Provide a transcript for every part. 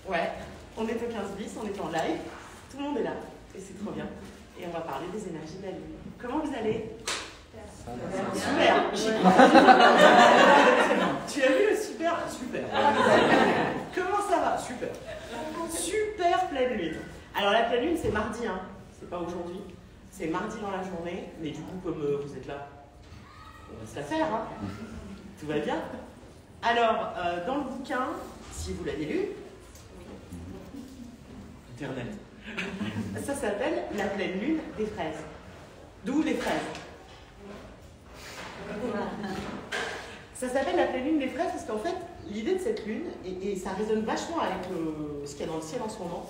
Ouais, on est au 15 bis, on est en live, tout le monde est là, et c'est trop bien. Et on va parler des énergies de la Lune. Comment vous allez? Super. Tu as vu le super? Super. Comment ça va? Super. Super pleine lune. Alors la pleine lune c'est mardi, hein. C'est pas aujourd'hui. C'est mardi dans la journée, mais du coup comme vous êtes là, on va se la faire, hein. Tout va bien. Alors dans le bouquin, si vous l'avez lu, Internet, ça s'appelle la pleine lune des fraises. D'où les fraises. Ça s'appelle la pleine lune des fraises parce qu'en fait, l'idée de cette lune, et ça résonne vachement avec ce qu'il y a dans le ciel en ce moment,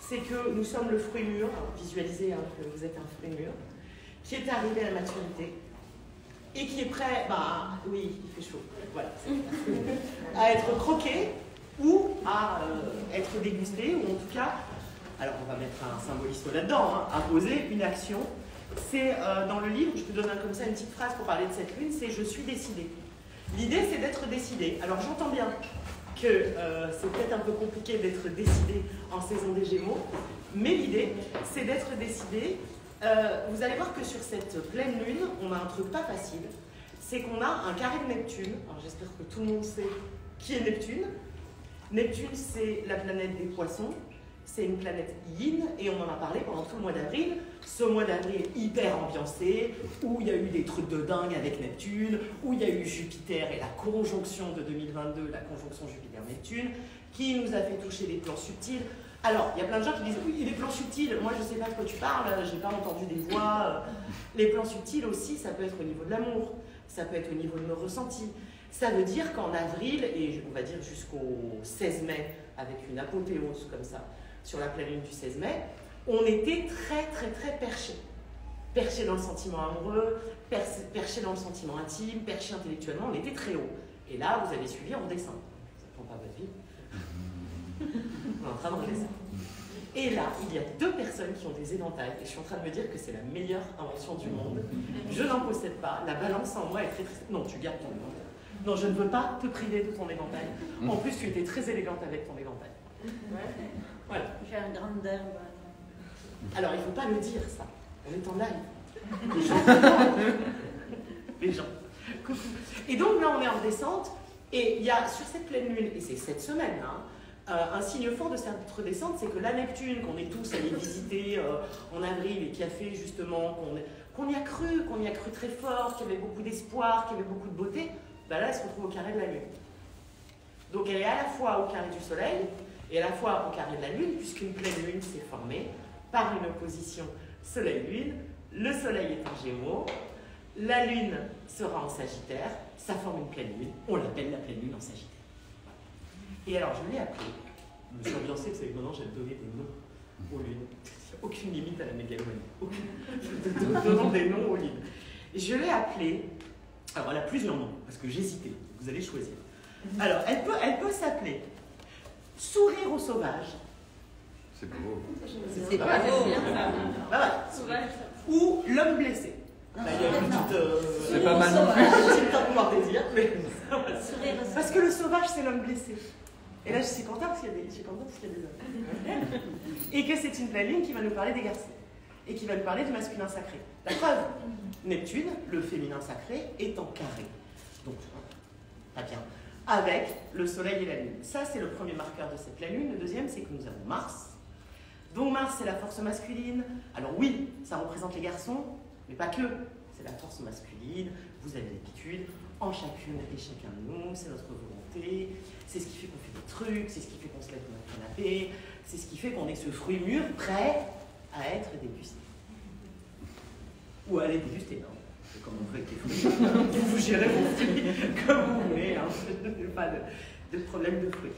c'est que nous sommes le fruit mûr, visualisez hein, que vous êtes un fruit mûr, qui est arrivé à la maturité et qui est prêt, bah oui, il fait chaud, voilà, à être croqué ou à être dégusté, ou en tout cas, alors on va mettre un symbolisme là-dedans, hein, à poser une action. C'est dans le livre, je te donne comme ça une petite phrase pour parler de cette lune, c'est « je suis décidé ». L'idée, c'est d'être décidé. Alors j'entends bien que c'est peut-être un peu compliqué d'être décidé en saison des Gémeaux, mais l'idée, c'est d'être décidé. Vous allez voir que sur cette pleine lune, on a un truc pas facile, c'est qu'on a un carré de Neptune. Alors j'espère que tout le monde sait qui est Neptune. Neptune, c'est la planète des poissons. C'est une planète yin, et on en a parlé pendant tout le mois d'avril. Ce mois d'avril hyper ambiancé, où il y a eu des trucs de dingue avec Neptune, où il y a eu Jupiter et la conjonction de 2022, la conjonction Jupiter-Neptune, qui nous a fait toucher des plans subtils. Alors, il y a plein de gens qui disent « oui, les plans subtils, moi je ne sais pas de quoi tu parles, j'ai pas entendu des voix. » Les plans subtils aussi, ça peut être au niveau de l'amour, ça peut être au niveau de nos ressentis. Ça veut dire qu'en avril, et on va dire jusqu'au 16 mai, avec une apothéose comme ça, sur la pleine lune du 16 mai, on était très perché. Perché dans le sentiment amoureux, perché dans le sentiment intime, perché intellectuellement, on était très haut. Et là, vous avez suivi, on redescend. Ça ne prend pas votre vie. On est en train de redescendre. Et là, il y a deux personnes qui ont des éventails, et je suis en train de me dire que c'est la meilleure invention du monde. Je n'en possède pas, la balance en moi est très... Non, tu gardes ton éventail. Non, je ne veux pas te priver de ton éventail. En plus, tu étais très élégante avec ton éventail. Voilà. J'ai un grand d'herbe. Alors, il ne faut pas le dire, ça. On est en live. Les gens. Les gens. Coucou. Et donc, là, on est en descente. Et il y a, sur cette pleine lune, et c'est cette semaine, hein, un signe fort de cette descente, c'est que la Neptune, qu'on est tous allés visiter en avril, et qui a fait justement qu'on y a cru très fort, qu'il y avait beaucoup d'espoir, qu'il y avait beaucoup de beauté, ben là, elle se retrouve au carré de la Lune. Donc, elle est à la fois au carré du Soleil, et à la fois au carré de la Lune, puisqu'une pleine Lune s'est formée par une opposition Soleil-Lune. Le Soleil est en Gémeaux, la Lune sera en Sagittaire, ça forme une pleine Lune, on l'appelle la pleine Lune en Sagittaire. Et alors, je l'ai appelée, je me suis ambiancée, vous savez que maintenant, j'ai donné des noms aux lunes. Aucune limite à la mégalomanie, aucune. Donnons des noms aux lunes. Et je l'ai appelée, alors elle a plusieurs noms, parce que j'hésitais, vous allez choisir. Alors, elle peut s'appeler Sourire au sauvage. C'est beau. C'est pas beau. Ou L'homme blessé. Là, il y a une petite... c'est pas mal non plus. Un petit temps de voir désir, mais... Parce que le sauvage, c'est l'homme blessé. Et là, je suis contente parce qu'il y a des hommes. Et que c'est une pleine lune qui va nous parler des garçons. Et qui va nous parler du masculin sacré. La preuve, Neptune, le féminin sacré, est en carré. Donc, pas bien. Avec le Soleil et la Lune. Ça, c'est le premier marqueur de cette pleine lune. Le deuxième, c'est que nous avons Mars. Donc Mars, c'est la force masculine. Alors oui, ça représente les garçons, mais pas que. C'est la force masculine, vous avez l'habitude, en chacune et chacun de nous, c'est notre volonté, c'est ce qui fait qu'on fait des trucs, c'est ce qui fait qu'on se lève de notre canapé, c'est ce qui fait qu'on est ce fruit mûr prêt à être dégusté. Ou à aller déguster, non? C'est comme on fait avec les fruits. Vous gérez vos fruits comme vous voulez, hein. Pas de problème de fruits.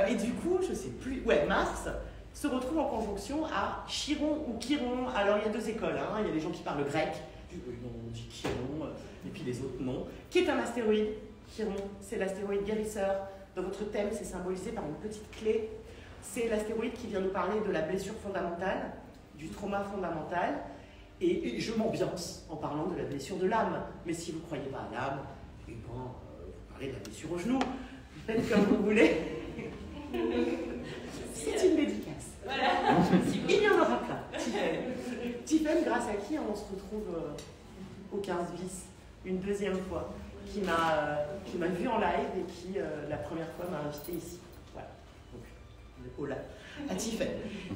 Et du coup, je sais plus, ouais, Mars se retrouve en conjonction à Chiron ou Chiron. Alors il y a deux écoles, hein. Il y a des gens qui parlent grec, on dit Chiron, et puis les autres non, qui est un astéroïde. Chiron, c'est l'astéroïde guérisseur. Dans votre thème, c'est symbolisé par une petite clé. C'est l'astéroïde qui vient nous parler de la blessure fondamentale, du trauma fondamental. Et je m'ambiance en parlant de la blessure de l'âme. Mais si vous ne croyez pas à l'âme, eh ben, vous parlez de la blessure au genou. Faites comme vous voulez. on se retrouve au 15 bis, une deuxième fois, qui m'a vu en live et qui, la première fois, m'a invité ici. Voilà, donc, au live, à Tiffany.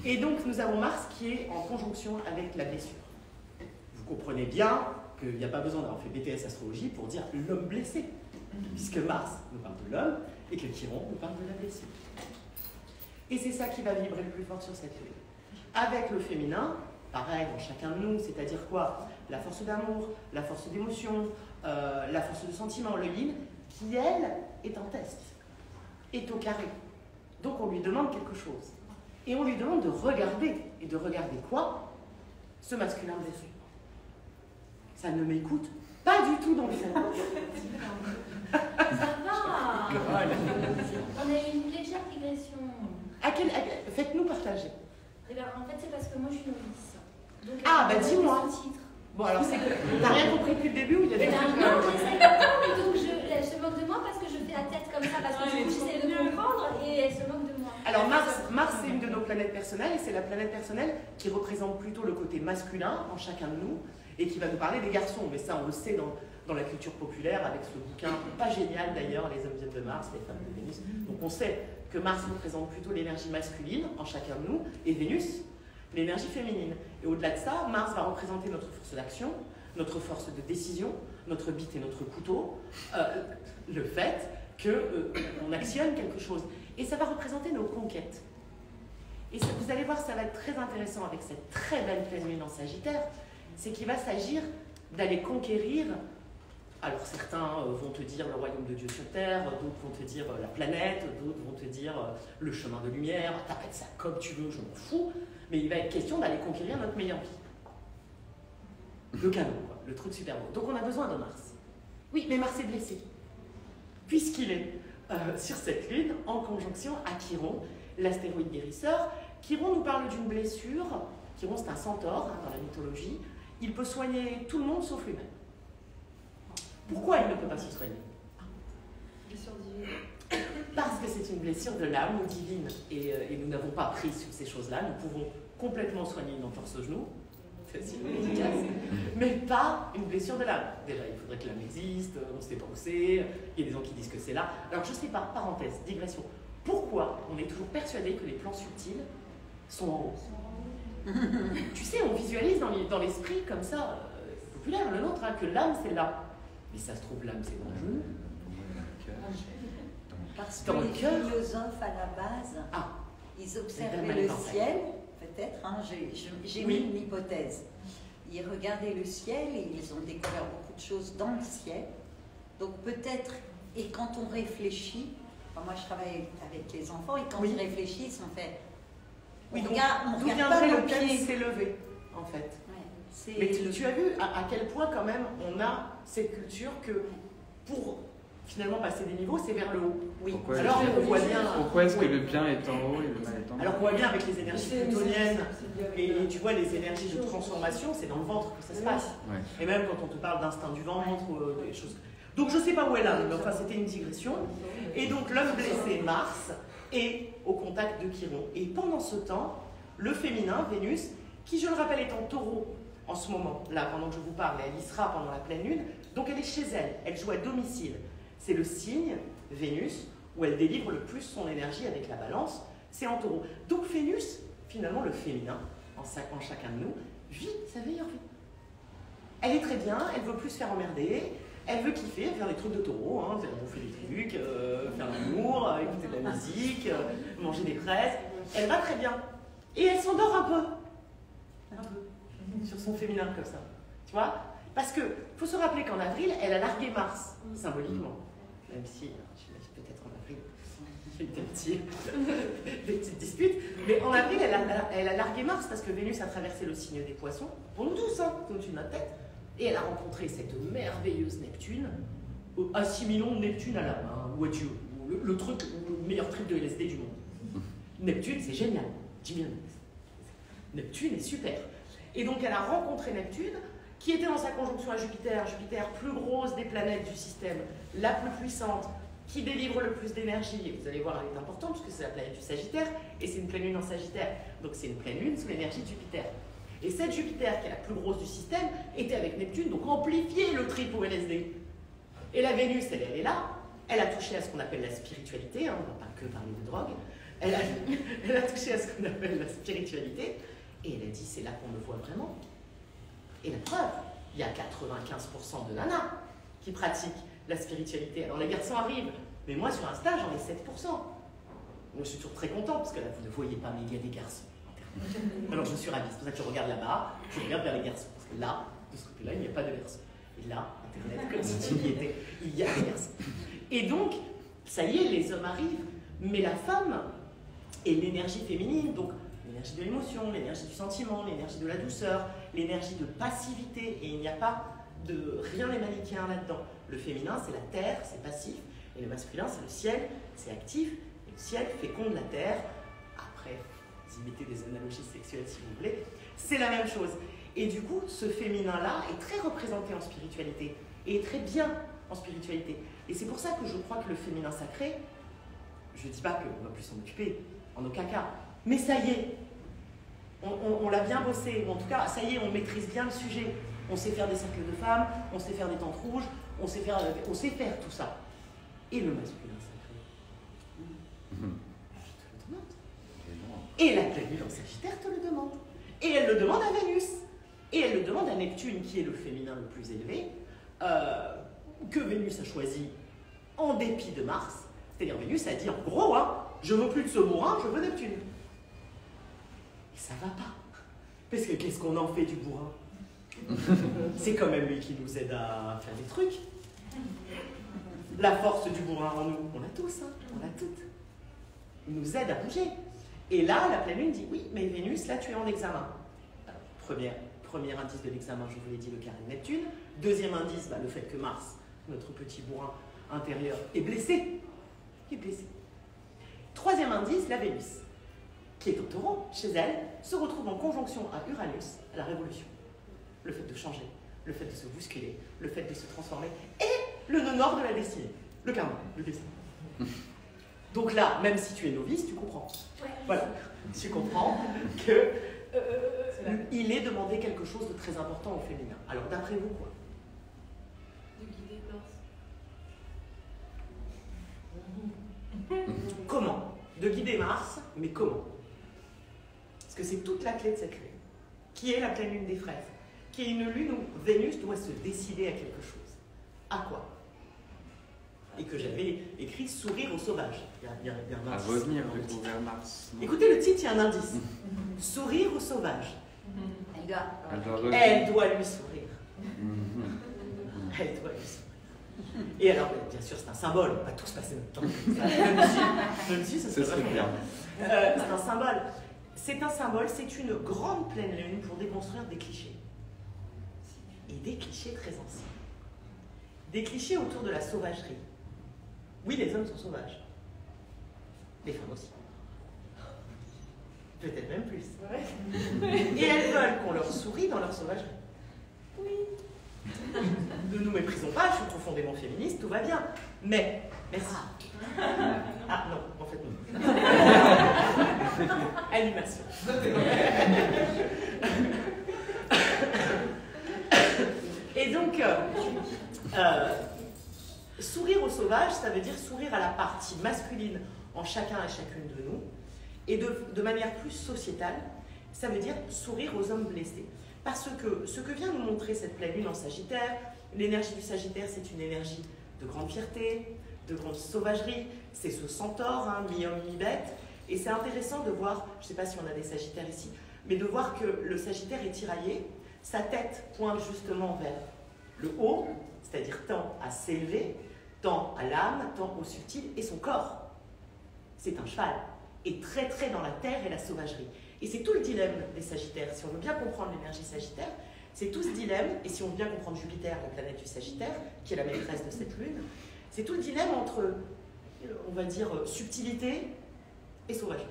Et donc, nous avons Mars qui est en conjonction avec la blessure. Vous comprenez bien qu'il n'y a pas besoin d'avoir fait BTS astrologie pour dire l'homme blessé, puisque Mars nous parle de l'homme et que Chiron nous parle de la blessure. Et c'est ça qui va vibrer le plus fort sur cette lune. Avec le féminin, pareil dans chacun de nous, c'est-à-dire quoi? La force d'amour, la force d'émotion, la force de sentiment, le yin, qui elle est en test, est au carré. Donc on lui demande quelque chose. Et on lui demande de regarder. Et de regarder quoi? Ce masculin blessé. Ça ne m'écoute pas du tout dans le fond. Ça va. On a eu une légère digression. Faites-nous partager. Regarde, en fait, c'est parce que moi, je suis novice. Donc, Ah, bah dis-moi. Titre. Bon, alors c'est que t'as rien compris depuis le début ou il y a des trucs Non, j'essaie de comprendre, donc elle se moque de moi parce que je fais la tête comme ça, parce que j'essaie de comprendre et elle se moque de moi. Alors Mars c'est une de nos planètes personnelles et c'est la planète personnelle qui représente plutôt le côté masculin en chacun de nous et qui va nous parler des garçons. Mais ça, on le sait dans la culture populaire avec ce bouquin, pas génial d'ailleurs, Les hommes viennent de Mars, les femmes de Vénus. Donc on sait que Mars représente plutôt l'énergie masculine en chacun de nous et Vénus l'énergie féminine. Et au-delà de ça, Mars va représenter notre force d'action, notre force de décision, notre bite et notre couteau, le fait qu'on actionne quelque chose. Et ça va représenter nos conquêtes. Et ça, vous allez voir, ça va être très intéressant avec cette très belle pleine lune en Sagittaire, c'est qu'il va s'agir d'aller conquérir. Alors certains vont te dire le royaume de Dieu sur terre, d'autres vont te dire la planète, d'autres vont te dire le chemin de lumière, t'appelles ça comme tu veux, je m'en fous, mais il va être question d'aller conquérir notre meilleur vie. Le canon, quoi, le truc super beau. Donc on a besoin de Mars. Oui, mais Mars est blessé, puisqu'il est sur cette lune en conjonction à Chiron, l'astéroïde guérisseur. Chiron nous parle d'une blessure. Chiron c'est un centaure dans la mythologie. Il peut soigner tout le monde sauf lui-même. Pourquoi il ne peut pas se soigner? Blessure divine. Parce que c'est une blessure de l'âme ou divine. Et nous n'avons pas appris sur ces choses-là. Nous pouvons complètement soigner une entorse au genou, facile et efficace, mais pas une blessure de l'âme. Déjà, il faudrait que l'âme existe, on ne sait pas où c'est, il y a des gens qui disent que c'est là. Alors je ne sais pas, parenthèse, digression. Pourquoi on est toujours persuadé que les plans subtils sont en haut? Tu sais, on visualise dans l'esprit comme ça, populaire, le nôtre, hein, que l'âme c'est là. Mais ça se trouve, l'âme c'est dans le genou. Parce que Dans le les cœur. philosophes à la base, ils observaient le ciel, peut-être, hein, j'ai mis une hypothèse. Ils regardaient le ciel et ils ont découvert beaucoup de choses dans le ciel. Donc peut-être, et quand on réfléchit, enfin, moi je travaille avec les enfants, et quand ils réfléchissent, on fait... Oui, on donc regarde d'où pas viendrait nos le thème pieds. s'élever, en fait. Ouais, Mais tu as vu à quel point quand même on a cette culture que pour finalement passer des niveaux, c'est vers le haut. Oui. Pourquoi Alors on voit bien. Pourquoi est-ce que le bien est en haut et le mal est en bas? Alors on voit bien avec les énergies plutoniennes et tu vois les énergies de transformation, c'est dans le ventre que ça se passe. Ouais. Et même quand on te parle d'instinct du ventre ou des choses. Donc je sais pas où elle est, mais enfin c'était une digression. Et donc l'homme blessé, Mars, est au contact de Chiron. Et pendant ce temps, le féminin, Vénus, qui je le rappelle est en taureau en ce moment, là pendant que je vous parle, et elle y sera pendant la pleine lune, donc elle est chez elle, elle joue à domicile. C'est le signe, Vénus, où elle délivre le plus son énergie avec la balance, c'est en taureau. Donc Vénus, finalement le féminin, en chacun de nous, vit sa meilleure vie. Elle est très bien, elle veut plus se faire emmerder, elle veut kiffer, faire des trucs de taureau, hein, bouffer des trucs, faire l'amour, écouter de la musique, manger des fraises. Elle va très bien. Et elle s'endort un peu. Sur son féminin comme ça. Tu vois? Parce que faut se rappeler qu'en avril, elle a largué Mars, symboliquement. Même si, j'imagine peut-être en avril, il y a des petites disputes. Mais en avril, elle a largué Mars parce que Vénus a traversé le signe des poissons. Pour nous tous, hein, au-dessus de notre tête. Et elle a rencontré cette merveilleuse Neptune. Assimilons Neptune à l'âme, hein, ou à Dieu. Le truc, le meilleur trip de LSD du monde. Neptune, c'est génial. Dis bien. Neptune est super. Et donc elle a rencontré Neptune, qui était dans sa conjonction à Jupiter. Jupiter, plus grosse des planètes du système, la plus puissante, qui délivre le plus d'énergie. Et vous allez voir, elle est importante, puisque c'est la planète du Sagittaire, et c'est une pleine lune en Sagittaire. Donc c'est une pleine lune sous l'énergie de Jupiter. Et cette Jupiter, qui est la plus grosse du système, était avec Neptune, donc amplifiait le trip au LSD. Et la Vénus, elle est là, elle a touché à ce qu'on appelle la spiritualité, hein, on ne va pas que parler de drogue, elle a touché à ce qu'on appelle la spiritualité, et elle a dit, c'est là qu'on me voit vraiment. Et la preuve, il y a 95% de nanas qui pratiquent la spiritualité. Alors les garçons arrivent, mais moi sur Insta, j'en ai 7%. Moi, je suis toujours très contente, parce que là, vous ne voyez pas, mais il y a des garçons. Alors je suis ravie, c'est pour ça que je regarde là-bas, je regarde vers les garçons, parce que là, de ce côté-là, il n'y a pas de garçons. Et là, Internet, comme si tu y étais, il y a des garçons. Et donc, ça y est, les hommes arrivent, mais la femme est l'énergie féminine, donc l'énergie de l'émotion, l'énergie du sentiment, l'énergie de la douceur, l'énergie de passivité, et il n'y a pas de rien les manichéens là-dedans. Le féminin, c'est la terre, c'est passif, et le masculin, c'est le ciel, c'est actif, et le ciel féconde la terre. Après, vous y mettez des analogies sexuelles si vous voulez, c'est la même chose. Et du coup, ce féminin-là est très représenté en spiritualité, et est très bien en spiritualité. Et c'est pour ça que je crois que le féminin sacré, je ne dis pas qu'on va plus s'en occuper, en aucun cas, mais ça y est, on l'a bien bossé, ou en tout cas, ça y est, on maîtrise bien le sujet. On sait faire des cercles de femmes, on sait faire des tentes rouges, on sait faire tout ça. Et le masculin sacré, je te le demande. Et la pleine lune en Sagittaire te le demande. Et elle le demande à Vénus. Et elle le demande à Neptune, qui est le féminin le plus élevé, que Vénus a choisi en dépit de Mars. C'est-à-dire Vénus a dit en gros, hein, je veux plus de ce bourrin, je veux Neptune. Et ça va pas. Parce que qu'est-ce qu'on en fait du bourrin? C'est quand même lui qui nous aide à faire des trucs. La force du bourrin en nous, on l'a tous, hein, on l'a toutes. Il nous aide à bouger. Et là, la pleine lune dit, oui, mais Vénus, là, tu es en examen. Alors, premier indice de l'examen, je vous l'ai dit, le carré de Neptune. Deuxième indice, le fait que Mars, notre petit bourrin intérieur, est blessé. Il est blessé. Troisième indice, la Vénus, qui est au taureau, chez elle, se retrouve en conjonction à Uranus, à la révolution. Le fait de changer, le fait de se bousculer, le fait de se transformer, et le nœud nord de la destinée, le karma, le destin. Donc là, même si tu es novice, tu comprends. Ouais. Voilà, tu comprends que il est demandé quelque chose de très important au féminin. Alors d'après vous, quoi? De guider Mars. Comment? De guider Mars, mais comment? Parce que c'est toute la clé de cette lune, qui est la pleine lune des fraises, qui est une lune où Vénus doit se décider à quelque chose. À quoi? Et que j'avais écrit sourire au sauvage. Il y a un à indice. revenir du coup vers Mars. Non. Écoutez le titre, il y a un indice. Sourire au sauvage. Elle Elle doit lui sourire. Elle doit lui sourire. Et alors, bien sûr, c'est un symbole. On va tous passer notre temps. Même si, ça serait bien. C'est un symbole. C'est un symbole, c'est une grande pleine lune pour déconstruire des clichés. Et des clichés très anciens. Des clichés autour de la sauvagerie. Oui, les hommes sont sauvages. Les femmes aussi. Peut-être même plus. Et elles veulent qu'on leur sourie dans leur sauvagerie. Oui. Ne nous méprisons pas, je suis profondément féministe, tout va bien. Mais, merci. Ah non, en fait non. Animation. Et donc, sourire au sauvage, ça veut dire sourire à la partie masculine en chacun et chacune de nous. Et de manière plus sociétale, ça veut dire sourire aux hommes blessés. Parce que ce que vient nous montrer cette pleine lune en Sagittaire, l'énergie du Sagittaire, c'est une énergie de grande fierté, de grande sauvagerie, c'est ce centaure, hein, mi-homme, mi-bête. Et c'est intéressant de voir, je ne sais pas si on a des Sagittaires ici, mais de voir que le Sagittaire est tiraillé, sa tête pointe justement vers le haut, c'est-à-dire tend à s'élever, tend à l'âme, tend au subtil, et son corps, c'est un cheval, est très très dans la terre et la sauvagerie. Et c'est tout le dilemme des Sagittaires. Si on veut bien comprendre l'énergie Sagittaire, c'est tout ce dilemme, et si on veut bien comprendre Jupiter, la planète du Sagittaire, qui est la maîtresse de cette lune, c'est tout le dilemme entre, on va dire, subtilité et sauvagerie.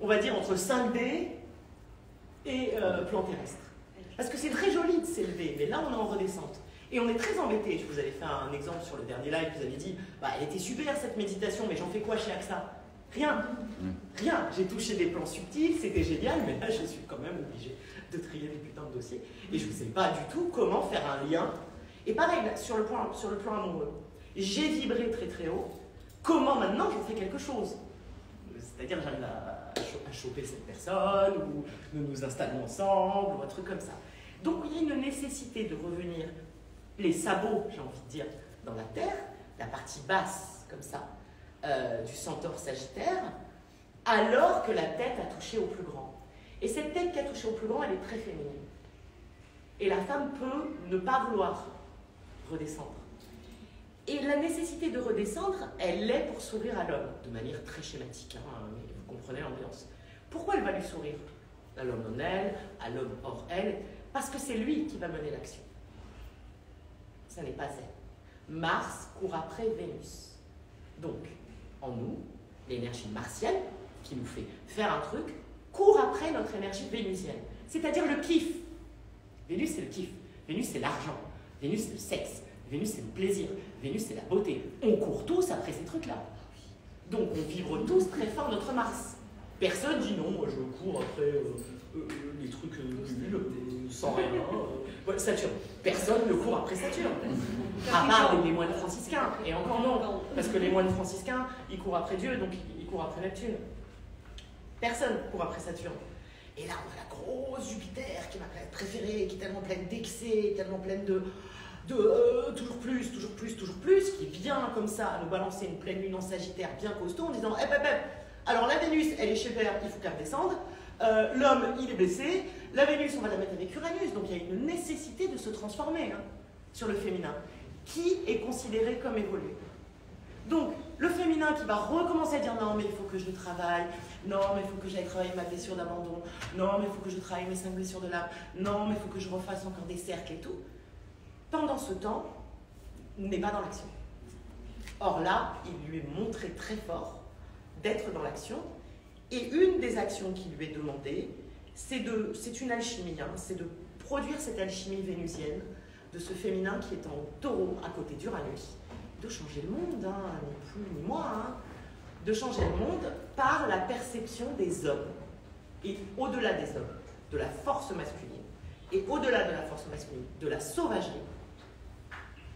On va dire entre 5D et plan terrestre. Parce que c'est très joli de s'élever, mais là on est en redescente. Et on est très embêté. Je vous avais fait un exemple sur le dernier live, vous avez dit, elle était super cette méditation, mais j'en fais quoi chez AXA? Rien. rien. J'ai touché des plans subtils, c'était génial, mais là, je suis quand même obligée de trier des putains de dossiers. Et je ne sais pas du tout comment faire un lien. Et pareil, sur le plan amoureux, j'ai vibré très très haut. Comment maintenant j'en fais quelque chose? C'est-à-dire, j'arrive à choper cette personne, ou nous nous installons ensemble, ou un truc comme ça. Donc, il y a une nécessité de revenir les sabots, j'ai envie de dire, dans la terre, la partie basse, comme ça, du centaure sagittaire, alors que la tête a touché au plus grand. Et cette tête qui a touché au plus grand, elle est très féminine. Et la femme peut ne pas vouloir redescendre. Et la nécessité de redescendre, elle l'est pour sourire à l'homme, de manière très schématique, hein, mais vous comprenez l'ambiance. Pourquoi elle va lui sourire? À l'homme en elle, à l'homme hors elle, parce que c'est lui qui va mener l'action. Ça n'est pas elle. Mars court après Vénus. Donc, en nous, l'énergie martienne, qui nous fait faire un truc, court après notre énergie vénusienne, c'est-à-dire le kiff. Vénus, c'est le kiff. Vénus, c'est l'argent. Vénus, c'est le sexe. Vénus, c'est le plaisir. Vénus, c'est la beauté. On court tous après ces trucs-là. Donc, on vibre tous très fort notre Mars. Personne dit non, moi je cours après les trucs nuls, sans rien. Saturne. Personne ne court après Saturne. À part les moines franciscains. Et encore non. Parce que les moines franciscains, ils courent après Dieu, donc ils courent après Neptune. Personne ne court après Saturne. Et là, on a la grosse Jupiter, qui est ma planète préférée, qui est tellement pleine d'excès, tellement pleine de toujours plus, toujours plus, toujours plus, qui vient comme ça à nous balancer une pleine lune en Sagittaire bien costaud en disant alors la Vénus, elle est chez Père, il faut qu'elle redescende. L'homme, il est blessé. La Vénus, on va la mettre avec Uranus. Donc il y a une nécessité de se transformer sur le féminin, qui est considéré comme évolué. Donc, le féminin qui va recommencer à dire non, mais il faut que je travaille, non, mais il faut que j'aille travailler ma blessure d'abandon, non, mais il faut que je travaille mes 5 blessures de l'âme, non, mais il faut que je refasse encore des cercles et tout. Pendant ce temps, n'est pas dans l'action. Or là, il lui est montré très fort d'être dans l'action, et une des actions qui lui est demandée, c'est une alchimie, c'est de produire cette alchimie vénusienne de ce féminin qui est en taureau à côté d'Uranus, de changer le monde, ni plus ni moins, de changer le monde par la perception des hommes, et au-delà des hommes, de la force masculine, et au-delà de la force masculine, de la sauvagerie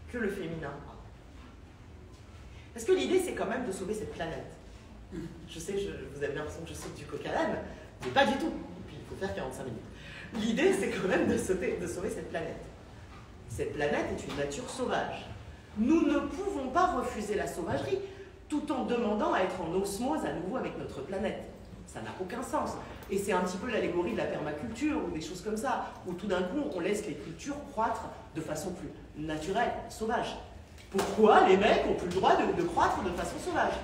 que le féminin a. Parce que l'idée, c'est quand même de sauver cette planète. Je sais, vous avez l'impression que je saute du coq à l'âne, mais pas du tout. Et puis, il faut faire 45 minutes. L'idée, c'est quand même de sauver cette planète. Cette planète est une nature sauvage. Nous ne pouvons pas refuser la sauvagerie tout en demandant à être en osmose à nouveau avec notre planète. Ça n'a aucun sens. Et c'est un petit peu l'allégorie de la permaculture ou des choses comme ça, où tout d'un coup, on laisse les cultures croître de façon plus naturelle, sauvage. Pourquoi les mecs n'ont plus le droit de croître de façon sauvage?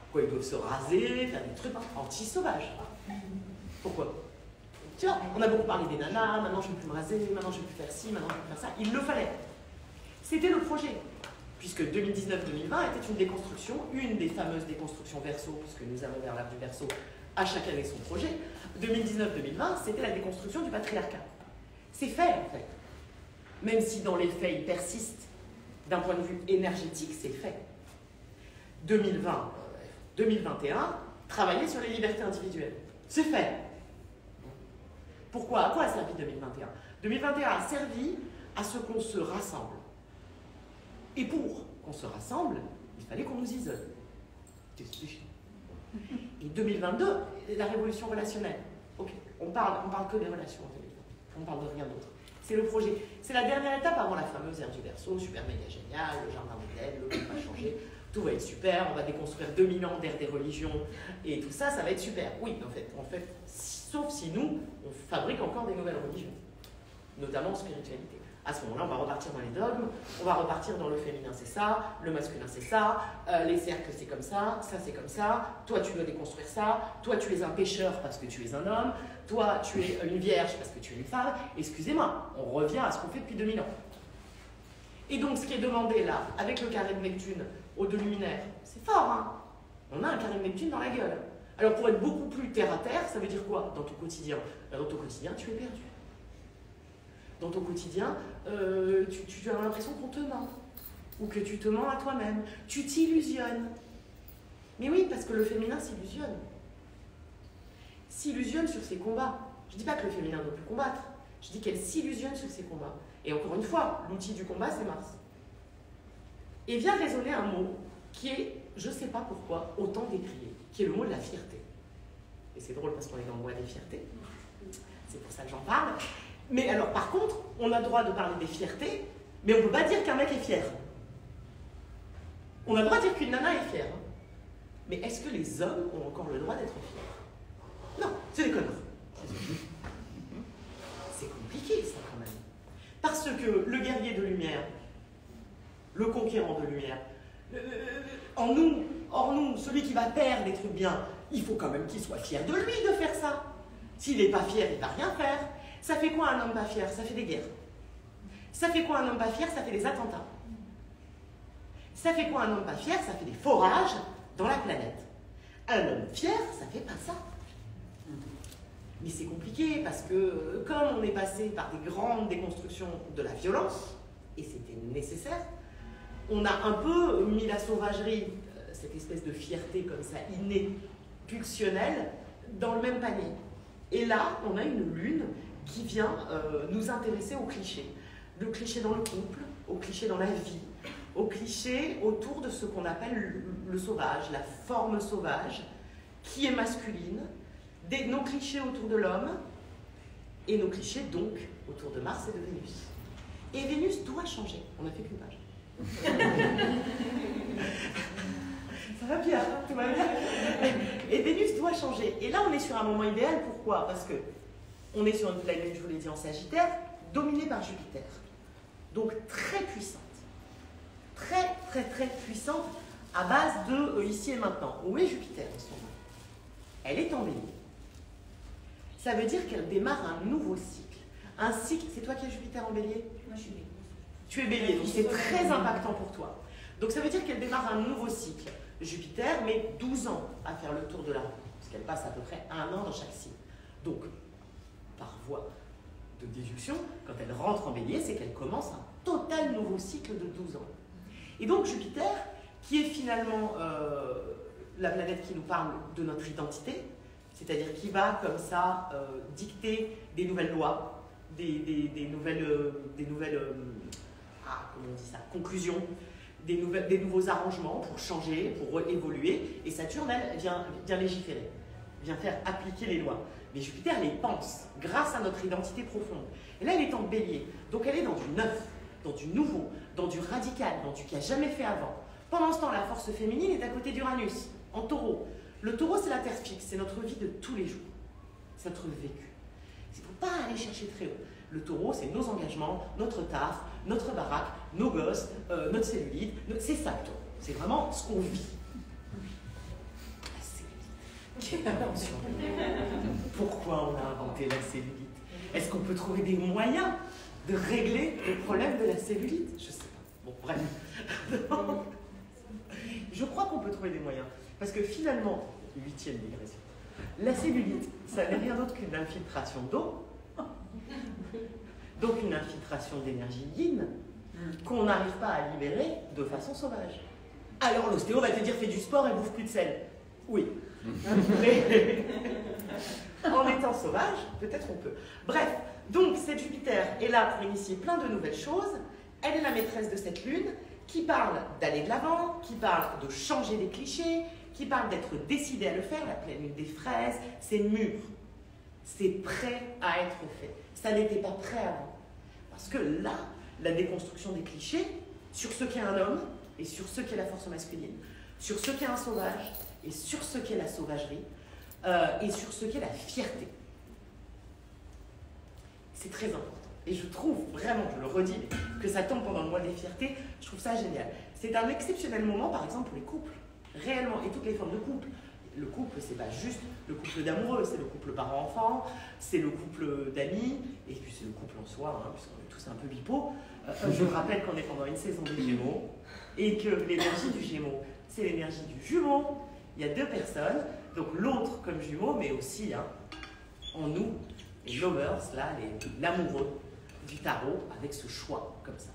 Pourquoi ils doivent se raser, faire des trucs anti-sauvages? Pourquoi? Tu vois, on a beaucoup parlé des nanas, maintenant je ne vais plus me raser, maintenant je ne vais plus faire ci, maintenant je ne vais plus faire ça. Il le fallait. C'était le projet. Puisque 2019-2020 était une déconstruction, une des fameuses déconstructions Verseau, puisque nous avons vers l'âge du Verseau à chaque année son projet. 2019-2020, c'était la déconstruction du patriarcat. C'est fait, en fait. Même si dans les faits, il persiste, d'un point de vue énergétique, c'est fait. 2021, travailler sur les libertés individuelles. C'est fait. Pourquoi? À quoi a servi 2021? 2021 a servi à ce qu'on se rassemble. Et pour qu'on se rassemble, il fallait qu'on nous isole. Et 2022, la révolution relationnelle. Ok, on parle que des relations en 2020. On parle de rien d'autre. C'est le projet. C'est la dernière étape avant la fameuse ère du Verseau, super méga génial, le jardin d'Éden, le monde va changer, tout va être super, on va déconstruire 2000 ans d'ère des religions, et tout ça, ça va être super. Oui, en fait, sauf si nous, on fabrique encore des nouvelles religions, notamment en spiritualité. À ce moment-là, on va repartir dans les dogmes, on va repartir dans le féminin, c'est ça, le masculin, c'est ça, les cercles, c'est comme ça c'est comme ça, toi, tu dois déconstruire ça, toi, tu es un pécheur parce que tu es un homme, toi, tu es une vierge parce que tu es une femme. Excusez-moi, on revient à ce qu'on fait depuis 2000 ans. Et donc, ce qui est demandé là, avec le carré de Neptune aux deux luminaires, c'est fort, On a un carré de Neptune dans la gueule. Alors, pour être beaucoup plus terre à terre, ça veut dire quoi dans ton quotidien? Dans ton quotidien, tu es perdu. Dans ton quotidien, tu as l'impression qu'on te ment, ou que tu te mens à toi-même, tu t'illusionnes. Mais oui, parce que le féminin s'illusionne. S'illusionne sur ses combats. Je ne dis pas que le féminin ne doit plus combattre. Je dis qu'elle s'illusionne sur ses combats. Et encore une fois, l'outil du combat, c'est Mars. Et vient résonner un mot qui est, je ne sais pas pourquoi, autant décrié, qui est le mot de la fierté. Et c'est drôle parce qu'on est dans le mois des fiertés. C'est pour ça que j'en parle. Mais alors, par contre, on a le droit de parler des fiertés, mais on ne peut pas dire qu'un mec est fier. On a le droit de dire qu'une nana est fière. Mais est-ce que les hommes ont encore le droit d'être fiers? Non, c'est des conneries. C'est compliqué, ça, quand même. Parce que le guerrier de lumière, le conquérant de lumière, en nous, celui qui va perdre des trucs bien, il faut quand même qu'il soit fier de lui de faire ça. S'il n'est pas fier, il ne va rien faire. Ça fait quoi un homme pas fier? Ça fait des guerres. Ça fait quoi un homme pas fier? Ça fait des attentats. Ça fait quoi un homme pas fier? Ça fait des forages dans la planète. Un homme fier, ça fait pas ça. Mais c'est compliqué parce que comme on est passé par des grandes déconstructions de la violence, et c'était nécessaire, on a un peu mis la sauvagerie, cette espèce de fierté comme ça, innée, pulsionnelle, dans le même panier. Et là, on a une lune qui vient nous intéresser aux clichés. Le cliché dans le couple, au cliché dans la vie, au cliché autour de ce qu'on appelle le sauvage, la forme sauvage, qui est masculine, nos clichés autour de l'homme, et nos clichés donc autour de Mars et de Vénus. Et Vénus doit changer. On n'a fait qu'une page. Ça va bien, tout va bien. Et Vénus doit changer. Et là, on est sur un moment idéal. Pourquoi? Parce que on est sur une planète, je vous l'ai dit, en Sagittaire, dominée par Jupiter. Donc très puissante. Très, très, très puissante à base de ici et maintenant. Où est Jupiter en ce moment? Elle est en Bélier. Ça veut dire qu'elle démarre un nouveau cycle. Un cycle, c'est toi qui es Jupiter en Bélier? Moi, je suis Bélier. Tu es Bélier, donc c'est très impactant pour toi. Donc ça veut dire qu'elle démarre un nouveau cycle. Jupiter met 12 ans à faire le tour de la roue, parce qu'elle passe à peu près 1 an dans chaque signe. Donc, par voie de déduction, quand elle rentre en Bélier, c'est qu'elle commence un total nouveau cycle de 12 ans. Et donc Jupiter, qui est finalement la planète qui nous parle de notre identité, c'est-à-dire qui va comme ça dicter des nouvelles lois, des nouvelles comment on dit ça, conclusions, des nouveaux arrangements pour changer, pour évoluer. Et Saturne, elle, vient légiférer, vient faire appliquer les lois. Mais Jupiter les pense grâce à notre identité profonde. Et là, elle est en Bélier. Donc elle est dans du neuf, dans du nouveau, dans du radical, dans du qui n'a jamais fait avant. Pendant ce temps, la force féminine est à côté d'Uranus, en Taureau. Le Taureau, c'est la terre fixe, c'est notre vie de tous les jours. C'est notre vécu. Il ne faut pas aller chercher très haut. Le Taureau, c'est nos engagements, notre taf, notre baraque, nos gosses, notre cellulite. C'est ça le Taureau. C'est vraiment ce qu'on vit. La cellulite. Attention. Pourquoi on a inventé la cellulite? Est-ce qu'on peut trouver des moyens de régler le problème de la cellulite? Je ne sais pas. Bon, bref. Je crois qu'on peut trouver des moyens. Parce que finalement, 8e digression, la cellulite, ça n'est rien d'autre qu'une infiltration d'eau, donc une infiltration d'énergie yin, qu'on n'arrive pas à libérer de façon sauvage. Alors l'ostéo va te dire, fais du sport et bouffe plus de sel. Oui. Mais en étant sauvage, peut-être on peut. Bref, donc cette Jupiter est là pour initier plein de nouvelles choses. Elle est la maîtresse de cette lune, qui parle d'aller de l'avant, qui parle de changer les clichés, qui parle d'être décidé à le faire. La pleine lune des fraises, c'est mûr, c'est prêt à être fait. Ça n'était pas prêt avant. Parce que là, la déconstruction des clichés sur ce qu'est un homme et sur ce qu'est la force masculine, sur ce qu'est un sauvage et sur ce qu'est la sauvagerie et sur ce qu'est la fierté. C'est très important. Et je trouve vraiment, je le redis, que ça tombe pendant le mois des fiertés, je trouve ça génial. C'est un exceptionnel moment, par exemple, pour les couples, réellement, et toutes les formes de couple. Le couple, c'est pas juste le couple d'amoureux, c'est le couple parent-enfant, c'est le couple d'amis, et puis c'est le couple en soi, hein, puisqu'on est tous un peu bipo. Je vous rappelle qu'on est pendant une saison des Gémeaux, et que l'énergie du Gémeaux, c'est l'énergie du jumeau. Il y a 2 personnes, donc l'autre comme jumeau, mais aussi en nous, les lovers, là, l'amoureux du tarot, avec ce choix comme ça.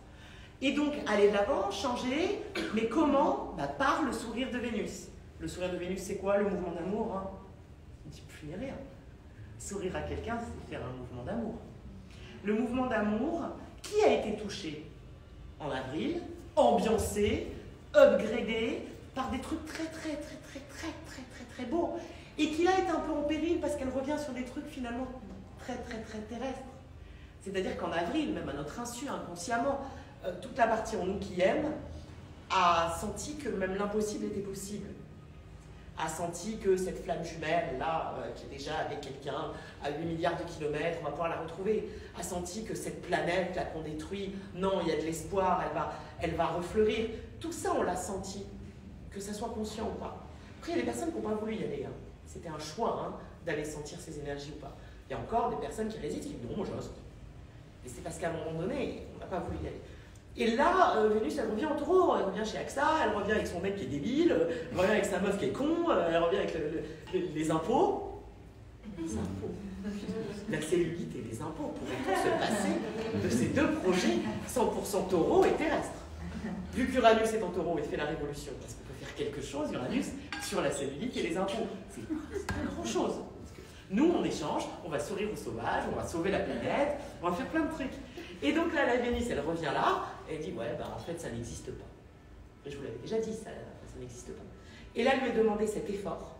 Et donc, aller de l'avant, changer, mais comment? Par le sourire de Vénus. Le sourire de Vénus, c'est quoi? Le mouvement d'amour, hein? On ne dit plus ni rien. Sourire à quelqu'un, c'est faire un mouvement d'amour. Le mouvement d'amour, qui a été touché en avril, ambiancé, upgradé, par des trucs très beaux, et qui là est un peu en péril parce qu'elle revient sur des trucs finalement très terrestres. C'est-à-dire qu'en avril, même à notre insu, inconsciemment, toute la partie en nous qui aime a senti que même l'impossible était possible. A senti que cette flamme jumelle, là, qui est déjà avec quelqu'un à 8 milliards de kilomètres, on va pouvoir la retrouver. A senti que cette planète, là, qu'on détruit, non, il y a de l'espoir, elle va refleurir. Tout ça, on l'a senti, que ça soit conscient ou pas. Après, il y a des personnes qui n'ont pas voulu y aller. Hein. C'était un choix hein, d'aller sentir ces énergies ou pas. Il y a encore des personnes qui résident, qui disent non, moi j'ose. Et c'est parce qu'à un moment donné, on n'a pas voulu y aller. Et là, Vénus, elle revient en taureau, elle revient chez AXA, elle revient avec son mec qui est débile, elle revient avec sa meuf qui est con, elle revient avec les impôts. Les impôts. La cellulite et les impôts pourraient se passer de ces deux projets 100% taureau et terrestre. Vu qu'Uranus est en taureau et fait la révolution, parce qu'on peut faire quelque chose, Uranus, sur la cellulite et les impôts. C'est pas grand-chose. Nous, on échange, on va sourire aux sauvages, on va sauver la planète, on va faire plein de trucs. Et donc là, la Vénus, elle revient là, et elle dit, ouais, bah en fait, ça n'existe pas. Et je vous l'avais déjà dit, ça n'existe pas. Et là, elle lui a demandé cet effort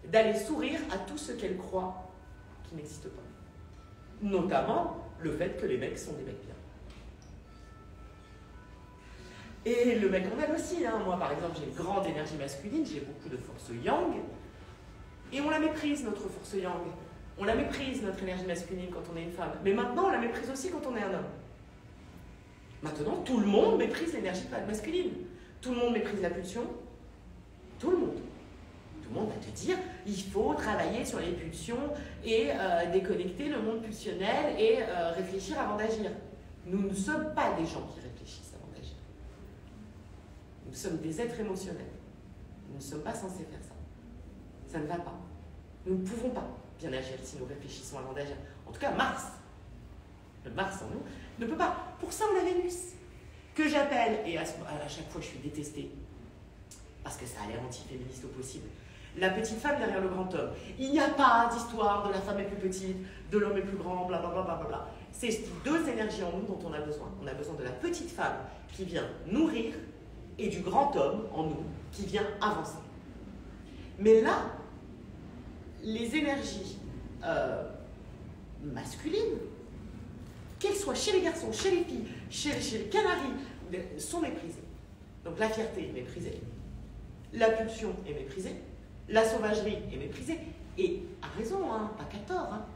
d'aller sourire à tout ce qu'elle croit qui n'existe pas. Notamment le fait que les mecs sont des mecs bien. Et le mec en elle aussi, hein. Moi par exemple, j'ai une grande énergie masculine, j'ai beaucoup de force yang, et on la méprise, notre force yang. On la méprise, notre énergie masculine, quand on est une femme. Mais maintenant, on la méprise aussi quand on est un homme. Maintenant, tout le monde méprise l'énergie masculine. Tout le monde méprise la pulsion. Tout le monde. Tout le monde va te dire, il faut travailler sur les pulsions et déconnecter le monde pulsionnel et réfléchir avant d'agir. Nous ne sommes pas des gens qui réfléchissent avant d'agir. Nous sommes des êtres émotionnels. Nous ne sommes pas censés faire ça. Ça ne va pas. Nous ne pouvons pas bien agir si nous réfléchissons avant d'agir. En tout cas, Mars, le Mars en nous, ne peut pas. Pour ça, on a Vénus, que j'appelle, et à chaque fois je suis détestée, parce que ça a l'air anti-féministe au possible, la petite femme derrière le grand homme. Il n'y a pas d'histoire de la femme est plus petite, de l'homme est plus grand, blablabla. Bla, bla, bla. C'est deux énergies en nous dont on a besoin. On a besoin de la petite femme qui vient nourrir et du grand homme en nous qui vient avancer. Mais là, les énergies masculines, qu'elles soient chez les garçons, chez les filles, chez les canaris, sont méprisées. Donc la fierté est méprisée, la pulsion est méprisée, la sauvagerie est méprisée, et à raison, hein, pas qu'à tort, hein.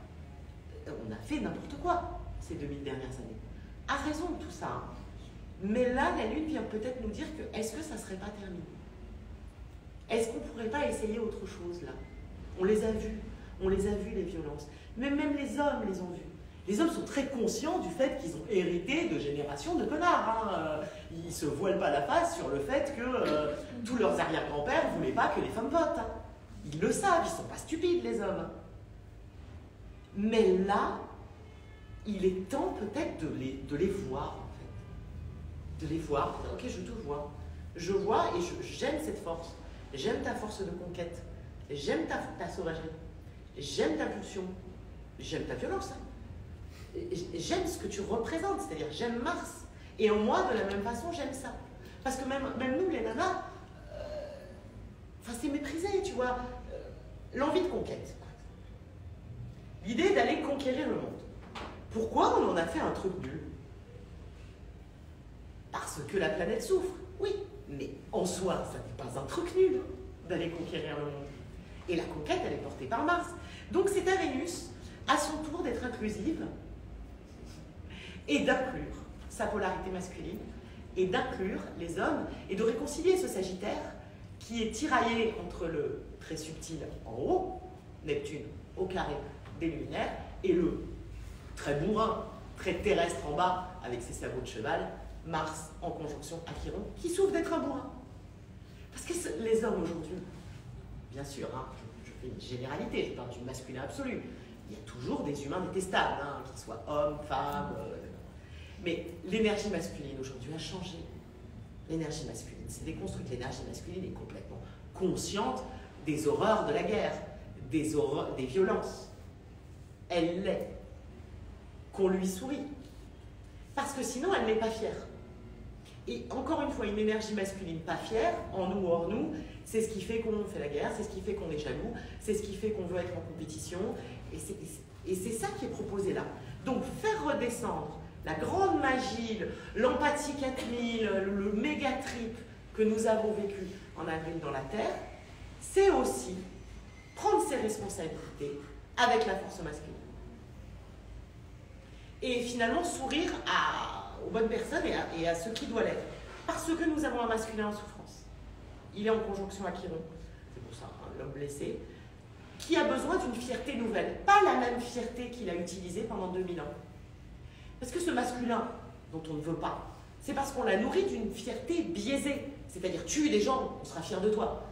On a fait n'importe quoi ces 2000 dernières années. À raison de tout ça. Hein. Mais là, la Lune vient peut-être nous dire que est-ce que ça ne serait pas terminé? Est-ce qu'on ne pourrait pas essayer autre chose là? On les a vus, les violences. Mais même les hommes les ont vus. Les hommes sont très conscients du fait qu'ils ont hérité de générations de connards. Hein. Ils ne se voilent pas la face sur le fait que tous leurs arrière-grands-pères ne voulaient pas que les femmes votent. Hein. Ils le savent, ils ne sont pas stupides les hommes. Mais là, il est temps peut-être de les voir en fait. De les voir, ok, je te vois. Je vois et j'aime cette force. J'aime ta force de conquête. J'aime ta sauvagerie. J'aime ta pulsion. J'aime ta violence. J'aime ce que tu représentes, c'est-à-dire j'aime Mars. Et en moi, de la même façon, j'aime ça. Parce que même nous, les nanas, c'est méprisé, tu vois. L'envie de conquête. L'idée d'aller conquérir le monde. Pourquoi on en a fait un truc nul? Parce que la planète souffre, oui. Mais en soi, ça n'est pas un truc nul d'aller conquérir le monde. Et la conquête, elle est portée par Mars. Donc c'est à Vénus, à son tour, d'être inclusive et d'inclure sa polarité masculine et d'inclure les hommes et de réconcilier ce Sagittaire qui est tiraillé entre le très subtil en haut, Neptune au carré des luminaires, et le très bourrin, très terrestre en bas avec ses sabots de cheval, Mars en conjonction à Chiron, qui souffre d'être un bourrin. Parce que les hommes aujourd'hui, bien sûr, hein, je fais une généralité, je parle du masculin absolu, il y a toujours des humains détestables, hein, qu'ils soient hommes, femmes, mais l'énergie masculine aujourd'hui a changé. L'énergie masculine s'est déconstruite, l'énergie masculine est complètement consciente des horreurs de la guerre, des violences. Elle l'est. Qu'on lui sourit. Parce que sinon, elle n'est pas fière. Et encore une fois, une énergie masculine pas fière, en nous ou hors nous, c'est ce qui fait qu'on fait la guerre, c'est ce qui fait qu'on est jaloux, c'est ce qui fait qu'on veut être en compétition, et c'est ça qui est proposé là. Donc faire redescendre la grande magie, l'empathie 4000, le méga trip que nous avons vécu en avril dans la Terre, c'est aussi prendre ses responsabilités avec la force masculine. Et finalement sourire aux bonnes personnes et à ceux qui doivent l'être. Parce que nous avons un masculin en souffrance. Il est en conjonction à Chiron, c'est pour ça, hein, l'homme blessé, qui a besoin d'une fierté nouvelle. Pas la même fierté qu'il a utilisée pendant 2000 ans. Parce que ce masculin, dont on ne veut pas, c'est parce qu'on l'a nourri d'une fierté biaisée. C'est-à-dire, tue des gens, on sera fier de toi.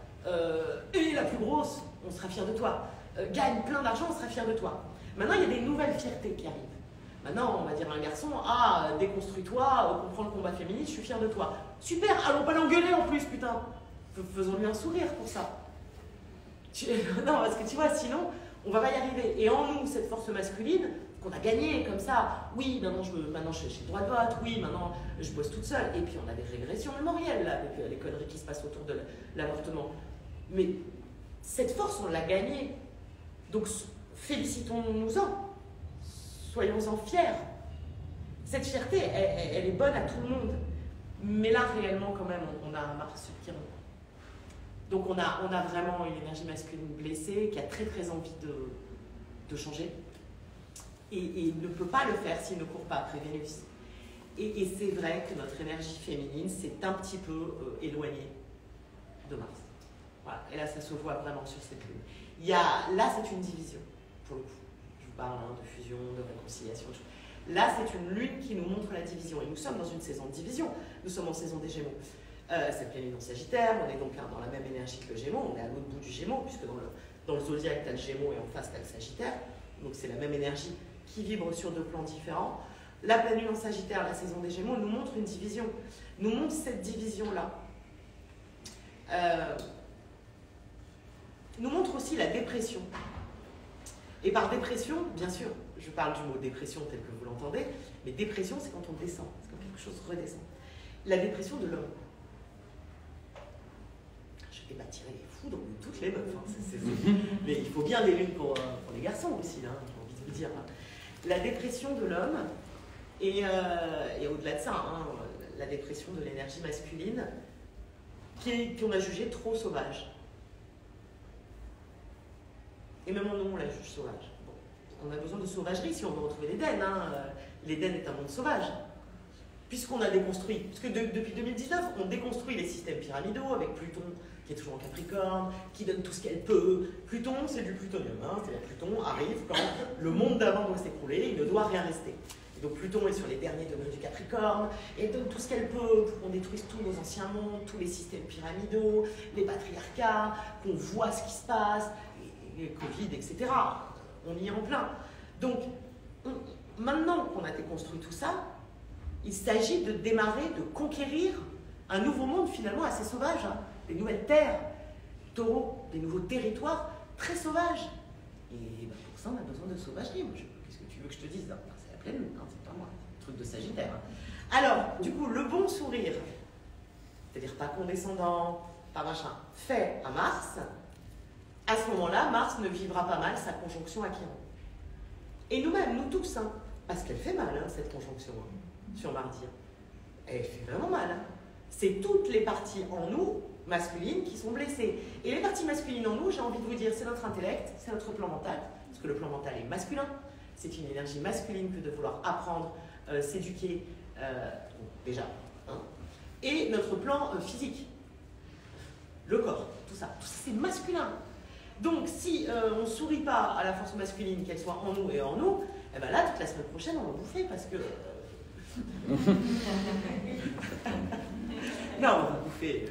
Et la plus grosse, on sera fier de toi. Gagne plein d'argent, on sera fier de toi. Maintenant, il y a des nouvelles fiertés qui arrivent. Maintenant, on va dire à un garçon, ah, déconstruis-toi, comprends le combat féministe, je suis fier de toi. Super, allons pas l'engueuler en plus, putain. Faisons-lui un sourire pour ça. Non, parce que tu vois, sinon, on va pas y arriver. Et en nous, cette force masculine, qu'on a gagnée comme ça, oui, maintenant j'ai le droit de vote, oui, maintenant je bosse toute seule. Et puis on a des régressions mémorielles, là, avec les conneries qui se passent autour de l'avortement. Mais cette force, on l'a gagnée. Donc, félicitons-nous-en. Soyons-en fiers. Cette fierté, elle est bonne à tout le monde. Mais là, réellement, quand même, on a un Mars sur Chiron. Donc, on a vraiment une énergie masculine blessée qui a très, très envie de changer. Et ne peut pas le faire s'il ne court pas après Vénus. Et c'est vrai que notre énergie féminine s'est un petit peu éloignée de Mars. Voilà. Et là, ça se voit vraiment sur cette lune. Là, c'est une division, pour le coup. Parle de fusion, de réconciliation. Là, c'est une lune qui nous montre la division. Et nous sommes dans une saison de division. Nous sommes en saison des Gémeaux. C'est pleine lune en Sagittaire. On est donc dans la même énergie que le Gémeaux. On est à l'autre bout du Gémeaux, puisque dans le zodiaque, tu as le Gémeaux et en face, tu as le Sagittaire. Donc, c'est la même énergie qui vibre sur deux plans différents. La pleine lune en Sagittaire, la saison des Gémeaux, nous montre une division. Nous montre cette division-là. Nous montre aussi la dépression. Et par dépression, bien sûr, je parle du mot dépression tel que vous l'entendez, mais dépression, c'est quand on descend, c'est quand quelque chose redescend. La dépression de l'homme. Je ne vais pas tirer les foudres de toutes les meufs, hein. Mais il faut bien des lunes pour les garçons aussi, hein, j'ai envie de vous dire. La dépression de l'homme, et au-delà de ça, hein, la dépression de l'énergie masculine, qu'on a jugée trop sauvage. Et même en nous, on la juge sauvage. Bon, on a besoin de sauvagerie si on veut retrouver l'Éden. Hein. L'Éden est un monde sauvage. Puisqu'on a déconstruit. Parce que depuis 2019, on déconstruit les systèmes pyramidaux avec Pluton, qui est toujours en Capricorne, qui donne tout ce qu'elle peut. Pluton, c'est du plutonium. Hein. C'est-à-dire Pluton arrive quand le monde d'avant doit s'écrouler, il ne doit rien rester. Et donc Pluton est sur les derniers degrés du Capricorne, et elle donne tout ce qu'elle peut pour qu'on détruise tous nos anciens mondes, tous les systèmes pyramidaux, les patriarcats, qu'on voit ce qui se passe, les Covid, etc. On y est en plein. Donc, maintenant qu'on a déconstruit tout ça, il s'agit de démarrer, de conquérir un nouveau monde finalement assez sauvage, hein, des nouvelles terres, taureaux, des nouveaux territoires très sauvages. Et ben, pour ça, on a besoin de sauvagerie. Qu'est-ce que tu veux que je te dise? C'est la pleine lune, hein, c'est pas moi, c'est un truc de Sagittaire. Hein. Alors, du coup, le bon sourire, c'est-à-dire pas condescendant, pas machin, fait à Mars. À ce moment-là, Mars ne vivra pas mal sa conjonction à Chiron. Et nous-mêmes, nous tous, hein, parce qu'elle fait mal, hein, cette conjonction, hein, sur mardi. Elle fait vraiment mal. Hein. C'est toutes les parties en nous, masculines, qui sont blessées. Et les parties masculines en nous, j'ai envie de vous dire, c'est notre intellect, c'est notre plan mental, parce que le plan mental est masculin. C'est une énergie masculine que de vouloir apprendre, s'éduquer, déjà. Hein, et notre plan physique. Le corps, tout ça c'est masculin. Donc, si on ne sourit pas à la force masculine, qu'elle soit en nous et en nous, eh ben là, toute la semaine prochaine, on va bouffer parce que... non, on va bouffer.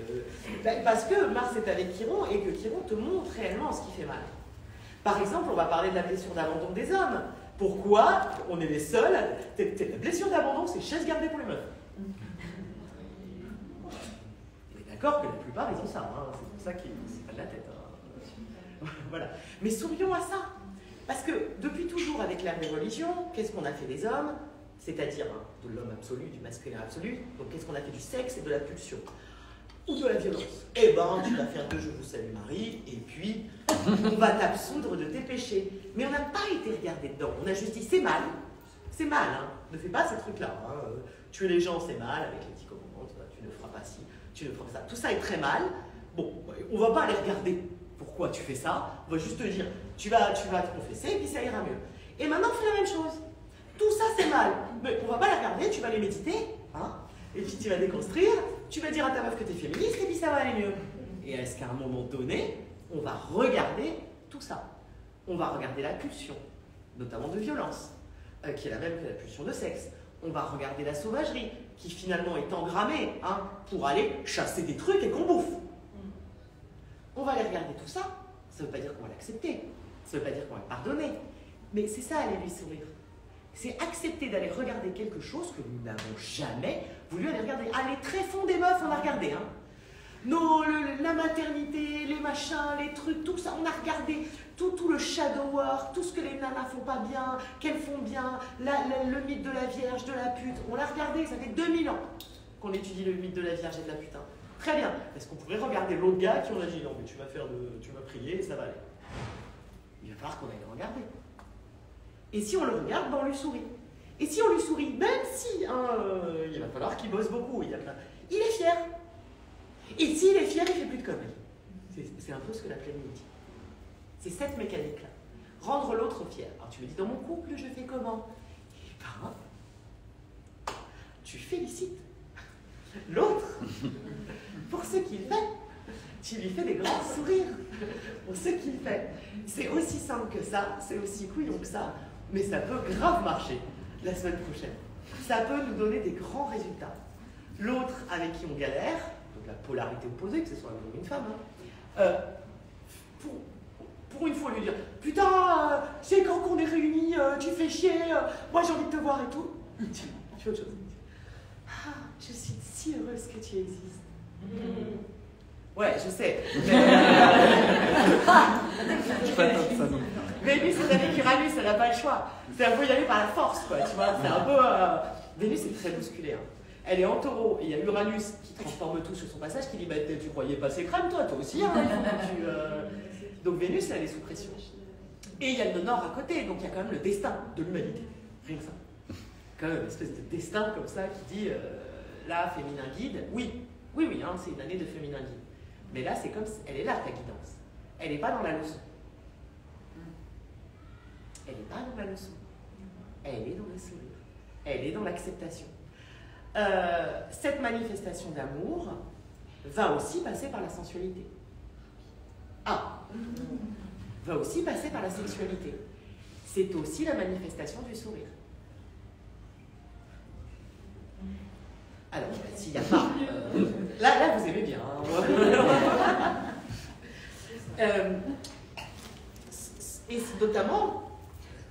Parce que Mars est avec Chiron et que Chiron te montre réellement ce qui fait mal. Par exemple, on va parler de la blessure d'abandon des hommes. Pourquoi on est les seuls? La blessure d'abandon, c'est chaise gardée pour les meufs. On est d'accord que la plupart, ils ont ça. Hein. C'est pour ça qu'ils... la tête. Hein. Voilà. Mais sourions à ça. Parce que depuis toujours, avec la religion, qu'est-ce qu'on a fait des hommes? C'est-à-dire hein, de l'homme absolu, du masculin absolu. Donc qu'est-ce qu'on a fait du sexe et de la pulsion? Ou de la violence? Eh ben, tu vas faire deux Je vous salue Marie, et puis on va t'absoudre de tes péchés. Mais on n'a pas été regardé dedans. On a juste dit, c'est mal. C'est mal, hein. Ne fais pas ces trucs-là. Hein. Tuer les gens, c'est mal, avec les 10 commandements. Tu ne feras pas ci, tu ne feras pas ça. Tout ça est très mal. Bon, on va pas aller regarder pourquoi tu fais ça. On va juste te dire, tu vas te confesser, et puis ça ira mieux. Et maintenant, fais la même chose. Tout ça, c'est mal. Mais on va pas les regarder, tu vas les méditer. Hein. Et puis tu vas déconstruire, tu vas dire à ta meuf que tu es féministe, et puis ça va aller mieux. Et est-ce qu'à un moment donné, on va regarder tout ça? On va regarder la pulsion, notamment de violence, qui est la même que la pulsion de sexe. On va regarder la sauvagerie, qui finalement est engrammée hein, pour aller chasser des trucs et qu'on bouffe. On va aller regarder tout ça. Ça ne veut pas dire qu'on va l'accepter, ça ne veut pas dire qu'on va le pardonner, mais c'est ça, aller lui sourire. C'est accepter d'aller regarder quelque chose que nous n'avons jamais voulu aller regarder. Ah, les tréfonds des meufs, on a regardé. Hein. La maternité, les machins, les trucs, tout ça, on a regardé. Tout le shadow work, tout ce que les nanas font pas bien, qu'elles font bien, le mythe de la Vierge, de la pute. On l'a regardé, ça fait 2000 ans qu'on étudie le mythe de la Vierge et de la putain. Très bien. Est-ce qu'on pourrait regarder l'autre gars qui on a dit non, mais tu vas prier et ça va aller. Il va falloir qu'on aille le regarder. Et si on le regarde, ben on lui sourit. Et si on lui sourit, même si hein, il va falloir qu'il bosse beaucoup, il est fier. Et s'il est fier, il ne fait plus de conneries. C'est un peu ce que la pleine dit. C'est cette mécanique-là. Rendre l'autre fier. Alors tu me dis, dans mon couple, je fais comment? Eh ben, tu félicites l'autre pour ce qu'il fait. Tu lui fais des grands sourires pour ce qu'il fait. C'est aussi simple que ça, c'est aussi couillon que ça. Mais ça peut grave marcher la semaine prochaine. Ça peut nous donner des grands résultats. L'autre avec qui on galère, donc la polarité opposée, que ce soit un homme ou une femme, hein, pour une fois lui dire « Putain, c'est quand qu'on est réunis, tu fais chier, moi j'ai envie de te voir et tout. » Tu fais autre chose. « Ah, je suis si heureuse que tu existes. Ouais, je sais. Vénus est avec Uranus, elle n'a pas le choix. C'est un peu y aller par la force, quoi, tu vois. C'est un peu... Vénus est très musculaire. Elle est en taureau, et il y a Uranus qui transforme tout sur son passage, qui dit bah, tu croyais pas ces crèmes, toi aussi, hein, Donc Vénus, elle est sous pression. Et il y a le Nord à côté, donc il y a quand même le destin de l'humanité. Rien que ça. Quand même une espèce de destin comme ça qui dit là, féminin guide. Oui, hein, c'est une année de féminin guide. Mais là, c'est comme elle est là, ta guidance. Elle n'est pas dans la leçon. Elle n'est pas dans la leçon. Elle est dans le sourire. Elle est dans l'acceptation. Cette manifestation d'amour va aussi passer par la sensualité. Va aussi passer par la sexualité. C'est aussi la manifestation du sourire. Alors, s'il n'y a pas... là, vous aimez bien. Hein. Et notamment,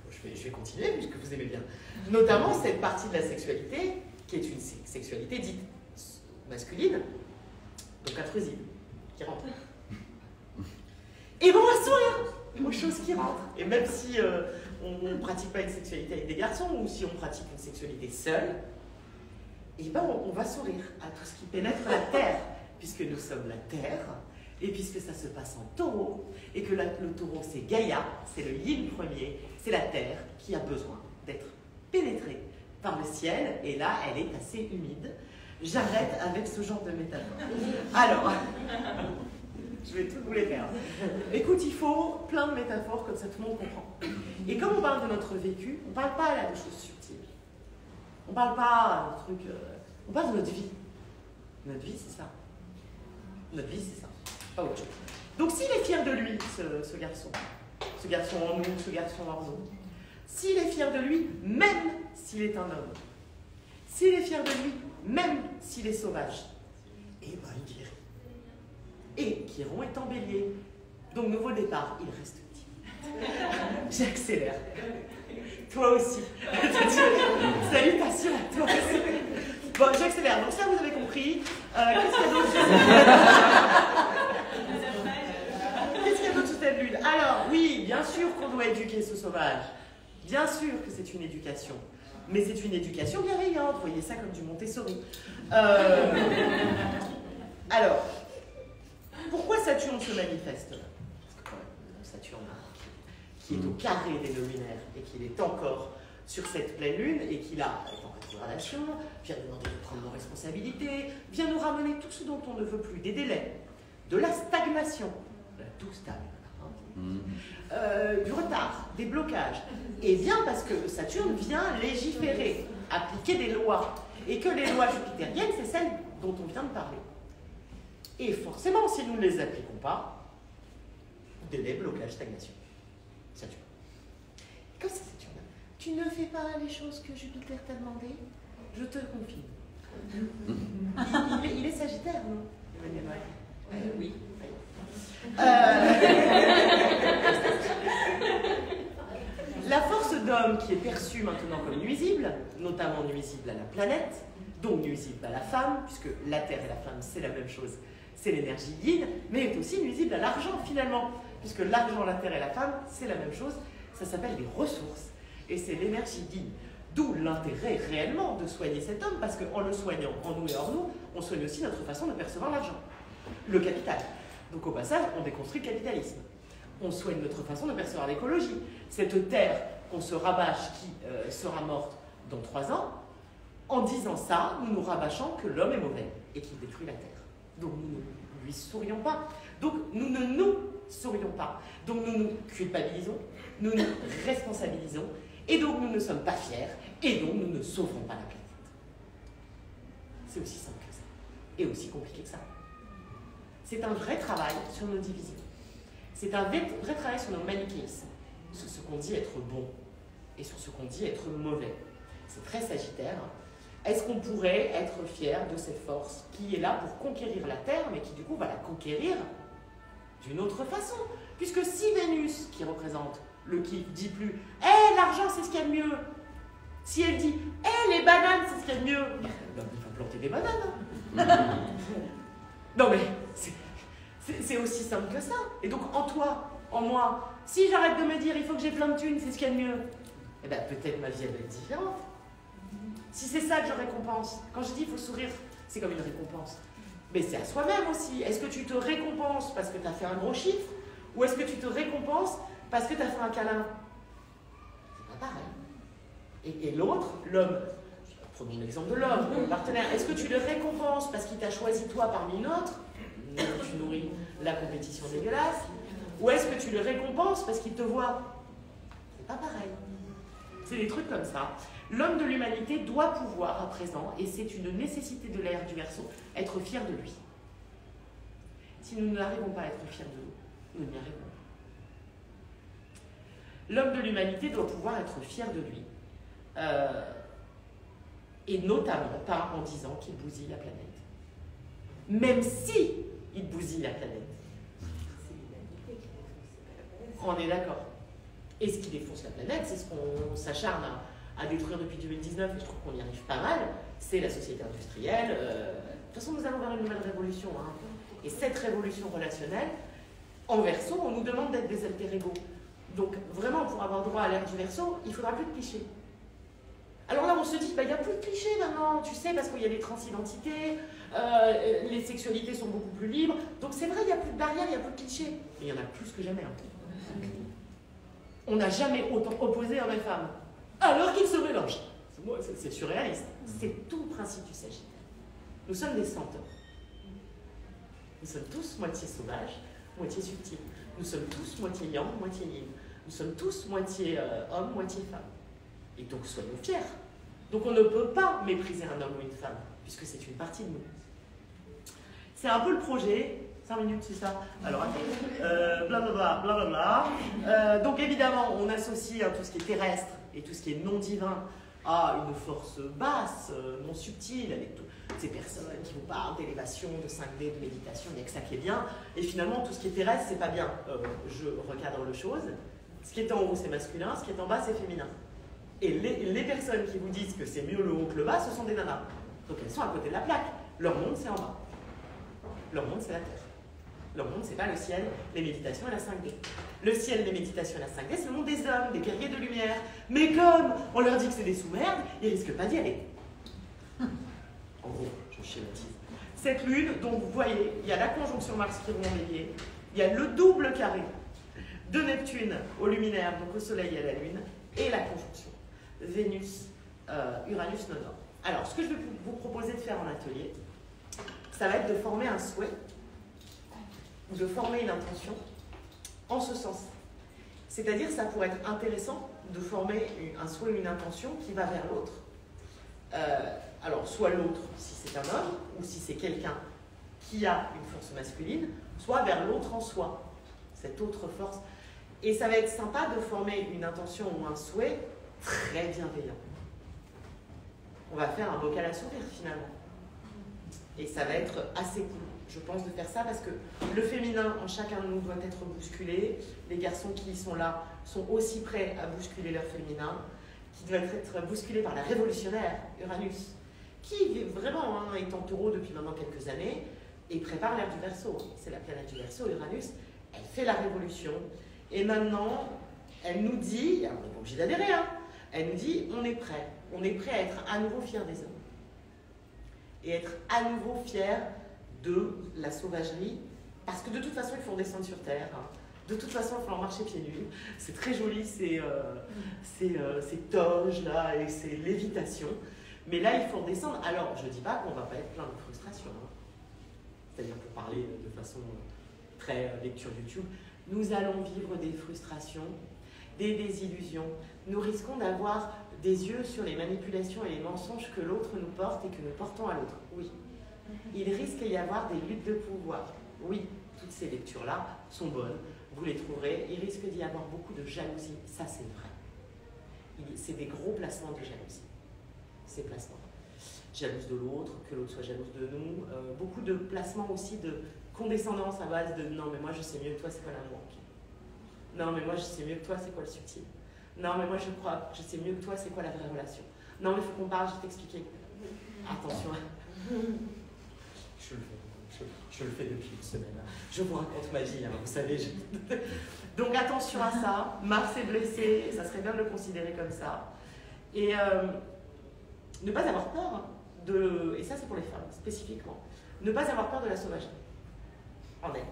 je vais continuer puisque vous aimez bien, notamment cette partie de la sexualité qui est une sexualité dite masculine, donc intrusive, qui rentre. Et bon, on va sourire aux choses qui rentrent. Et même si on ne pratique pas une sexualité avec des garçons, ou si on pratique une sexualité seule, et ben on va sourire à tout ce qui pénètre la terre, puisque nous sommes la terre, et puisque ça se passe en taureau, et que le taureau c'est Gaïa, c'est le yin premier, c'est la terre qui a besoin d'être pénétrée par le ciel, et là elle est assez humide. J'arrête avec ce genre de métaphore. Alors, je vais tout vous les faire. Écoute, il faut plein de métaphores, comme ça tout le monde comprend. Et comme on parle de notre vécu, on ne parle pas là de choses subtiles. On ne parle pas de trucs... on parle de notre vie. Notre vie, c'est ça. Notre vie, c'est ça. Pas autre chose. Donc s'il est fier de lui, ce garçon en nous, ce garçon en nous, s'il est fier de lui, même s'il est un homme, s'il est fier de lui, même s'il est sauvage, et ben il guérit. Et Chiron est en bélier. Donc nouveau départ, il reste petit. J'accélère. Toi aussi. Salutations à toi aussi. Bon, j'accélère. Donc ça, vous avez compris. Qu'est-ce qu'il y a d'autre? Alors, oui, bien sûr qu'on doit éduquer ce sauvage. Bien sûr que c'est une éducation. Mais c'est une éducation bienveillante. Vous voyez ça comme du Montessori. Alors, pourquoi Saturne se manifeste là? Parce que quand même, Saturne, qui est au carré des nœuds lunaires et qu'il est encore sur cette pleine lune et qu'il a, est en rétrogradation, vient nous demander de prendre nos responsabilités, vient nous ramener tout ce dont on ne veut plus, des délais, de la stagnation, tout stagne, du retard, des blocages. Et bien parce que Saturne vient légiférer, appliquer des lois, et que les lois jupitériennes, c'est celles dont on vient de parler. Et forcément, si nous ne les appliquons pas, délai, blocage, stagnation. Saturne. Comme ça, Saturne, tu ne fais pas les choses que Jupiter t'a demandé, je te confie. Il est Sagittaire, non? Oui. La force d'homme qui est perçue maintenant comme nuisible, notamment nuisible à la planète, donc nuisible à la femme, puisque la Terre et la femme c'est la même chose, c'est l'énergie yin, mais est aussi nuisible à l'argent finalement, puisque l'argent, la Terre et la femme c'est la même chose, ça s'appelle des ressources, et c'est l'énergie yin. D'où l'intérêt réellement de soigner cet homme, parce qu'en le soignant en nous et hors nous, on soigne aussi notre façon de percevoir l'argent, le capital. Donc au passage, on déconstruit le capitalisme. On soigne notre façon de percevoir l'écologie. Cette terre qu'on se rabâche qui sera morte dans 3 ans, en disant ça, nous nous rabâchons que l'homme est mauvais et qu'il détruit la terre. Donc nous ne lui sourions pas. Donc nous ne nous sourions pas. Donc nous nous culpabilisons, nous nous responsabilisons, et donc nous ne sommes pas fiers, et donc nous ne sauverons pas la planète. C'est aussi simple que ça, et aussi compliqué que ça. C'est un vrai travail sur nos divisions. C'est un vrai travail sur nos manichéismes, sur ce qu'on dit être bon et sur ce qu'on dit être mauvais. C'est très sagittaire. Est-ce qu'on pourrait être fier de cette force qui est là pour conquérir la Terre, mais qui du coup va la conquérir d'une autre façon? Puisque si Vénus, qui représente le qui dit plus « Eh, l'argent c'est ce qu'il y a de mieux », si elle dit « Eh, les bananes c'est ce qu'il y a de mieux », il faut planter des bananes. Non mais c'est aussi simple que ça. Et donc en toi, en moi, si j'arrête de me dire il faut que j'ai plein de thunes, c'est ce qu'il y a de mieux, eh bien peut-être ma vie elle va être différente. Si c'est ça que je récompense, quand je dis il faut sourire, c'est comme une récompense. Mais c'est à soi-même aussi. Est-ce que tu te récompenses parce que tu as fait un gros chiffre, ou est-ce que tu te récompenses parce que tu as fait un câlin? C'est pas pareil. Et l'autre, l'homme, prenons l'exemple de l'homme, le partenaire, est-ce que tu le récompenses parce qu'il t'a choisi toi parmi une autre? Tu nourris la compétition dégueulasse. Ou est-ce que tu le récompenses parce qu'il te voit? C'est pas pareil. C'est des trucs comme ça. L'homme de l'humanité doit pouvoir à présent, et c'est une nécessité de l'ère du Verseau, être fier de lui. Si nous n'arrivons pas à être fiers de nous, nous n'y arrivons pas. L'homme de l'humanité doit pouvoir être fier de lui. Et notamment pas en disant qu'il bousille la planète. Même si il bousille la planète. On est d'accord. Et ce qui défonce la planète, c'est ce qu'on s'acharne à détruire depuis 2019, et je trouve qu'on y arrive pas mal, c'est la société industrielle. De toute façon, nous allons vers une nouvelle révolution. Hein. Et cette révolution relationnelle, en Verseau, on nous demande d'être des alter-ego. Donc vraiment, pour avoir droit à l'ère du Verseau, il ne faudra plus de clichés. Alors là, on se dit, il n'y a plus de clichés maintenant, tu sais, parce qu'il y a les transidentités, les sexualités sont beaucoup plus libres. Donc c'est vrai, il n'y a plus de barrières, il n'y a plus de clichés. Mais il y en a plus que jamais. Hein. On n'a jamais autant opposé hommes et femmes, alors qu'ils se mélangent. C'est surréaliste. C'est tout le principe du Sagittaire. Nous sommes des centaures. Nous sommes tous moitié sauvages, moitié subtils. Nous sommes tous moitié yang, moitié yin. Nous sommes tous moitié homme, moitié femme. Et donc soyons fiers. Donc on ne peut pas mépriser un homme ou une femme, puisque c'est une partie de nous. C'est un peu le projet. 5 minutes, c'est ça? Alors, blablabla, blablabla. Donc évidemment, on associe tout ce qui est terrestre et tout ce qui est non divin à une force basse, non subtile, avec toutes ces personnes qui vous parlent d'élévation, de 5D, de méditation, il n'y a que ça qui est bien. Et finalement, tout ce qui est terrestre, c'est pas bien. Je recadre le chose. Ce qui est en haut, c'est masculin, ce qui est en bas, c'est féminin. Et les personnes qui vous disent que c'est mieux le haut que le bas, ce sont des nanas. Donc elles sont à côté de la plaque. Leur monde, c'est en bas. Leur monde, c'est la Terre. Leur monde, c'est pas le ciel, les méditations et la 5D. Le ciel des méditations à la 5D, c'est le monde des hommes, des guerriers de lumière. Mais comme on leur dit que c'est des sous-merdes, ils ne risquent pas d'y aller. En gros, je schématise. Cette lune, donc vous voyez, il y a la conjonction Mars qui remonte en Bélier, il y a le double carré de Neptune au luminaire, donc au Soleil et à la Lune, et la conjonction Vénus, Uranus, Nord. Alors, ce que je vais vous proposer de faire en atelier, ça va être de former un souhait, ou de former une intention, en ce sens. C'est-à-dire, ça pourrait être intéressant de former un souhait ou une intention qui va vers l'autre. Alors, soit l'autre, si c'est un homme, ou si c'est quelqu'un qui a une force masculine, soit vers l'autre en soi, cette autre force. Et ça va être sympa de former une intention ou un souhait très bienveillant. On va faire un bocal à sourire, finalement. Et ça va être assez cool, je pense, de faire ça, parce que le féminin en chacun de nous doit être bousculé. Les garçons qui sont là sont aussi prêts à bousculer leur féminin, qui doit être bousculé par la révolutionnaire, Uranus, qui vraiment est en taureau depuis maintenant quelques années, et prépare l'ère du Verseau. C'est la planète du Verseau, Uranus. Elle fait la révolution. Et maintenant, elle nous dit, on n'est pas obligé d'adhérer, hein, elle nous dit, on est prêt. On est prêt à être à nouveau fiers des hommes. Et être à nouveau fiers de la sauvagerie, parce que de toute façon, il faut descendre sur Terre. Hein. De toute façon, il faut en marcher pieds nus. C'est très joli, ces toges là, et ces lévitations. Mais là, il faut descendre. Alors, je ne dis pas qu'on ne va pas être plein de frustration. Hein. C'est-à-dire, pour parler de façon très lecture YouTube, nous allons vivre des frustrations, des désillusions. Nous risquons d'avoir des yeux sur les manipulations et les mensonges que l'autre nous porte et que nous portons à l'autre. Oui. Il risque d'y avoir des luttes de pouvoir. Oui, toutes ces lectures-là sont bonnes. Vous les trouverez. Il risque d'y avoir beaucoup de jalousie. Ça, c'est vrai. C'est des gros placements de jalousie. Ces placements. Jalouse de l'autre, que l'autre soit jalouse de nous. Beaucoup de placements aussi de condescendance à base de « non, mais moi, je sais mieux que toi, c'est quoi l'amour. Non, mais moi, je sais mieux que toi, c'est quoi le subtil. Non, mais moi, je crois, je sais mieux que toi, c'est quoi la vraie relation. Non, mais il faut qu'on parle, je vais t'expliquer. Attention. Je le fais depuis une semaine. Je vous raconte ma vie, hein, vous savez. Donc, attention à ça. Mars est blessé, ça serait bien de le considérer comme ça. Et ne pas avoir peur de... Et ça, c'est pour les femmes, spécifiquement. Ne pas avoir peur de la sauvagerie. En elle.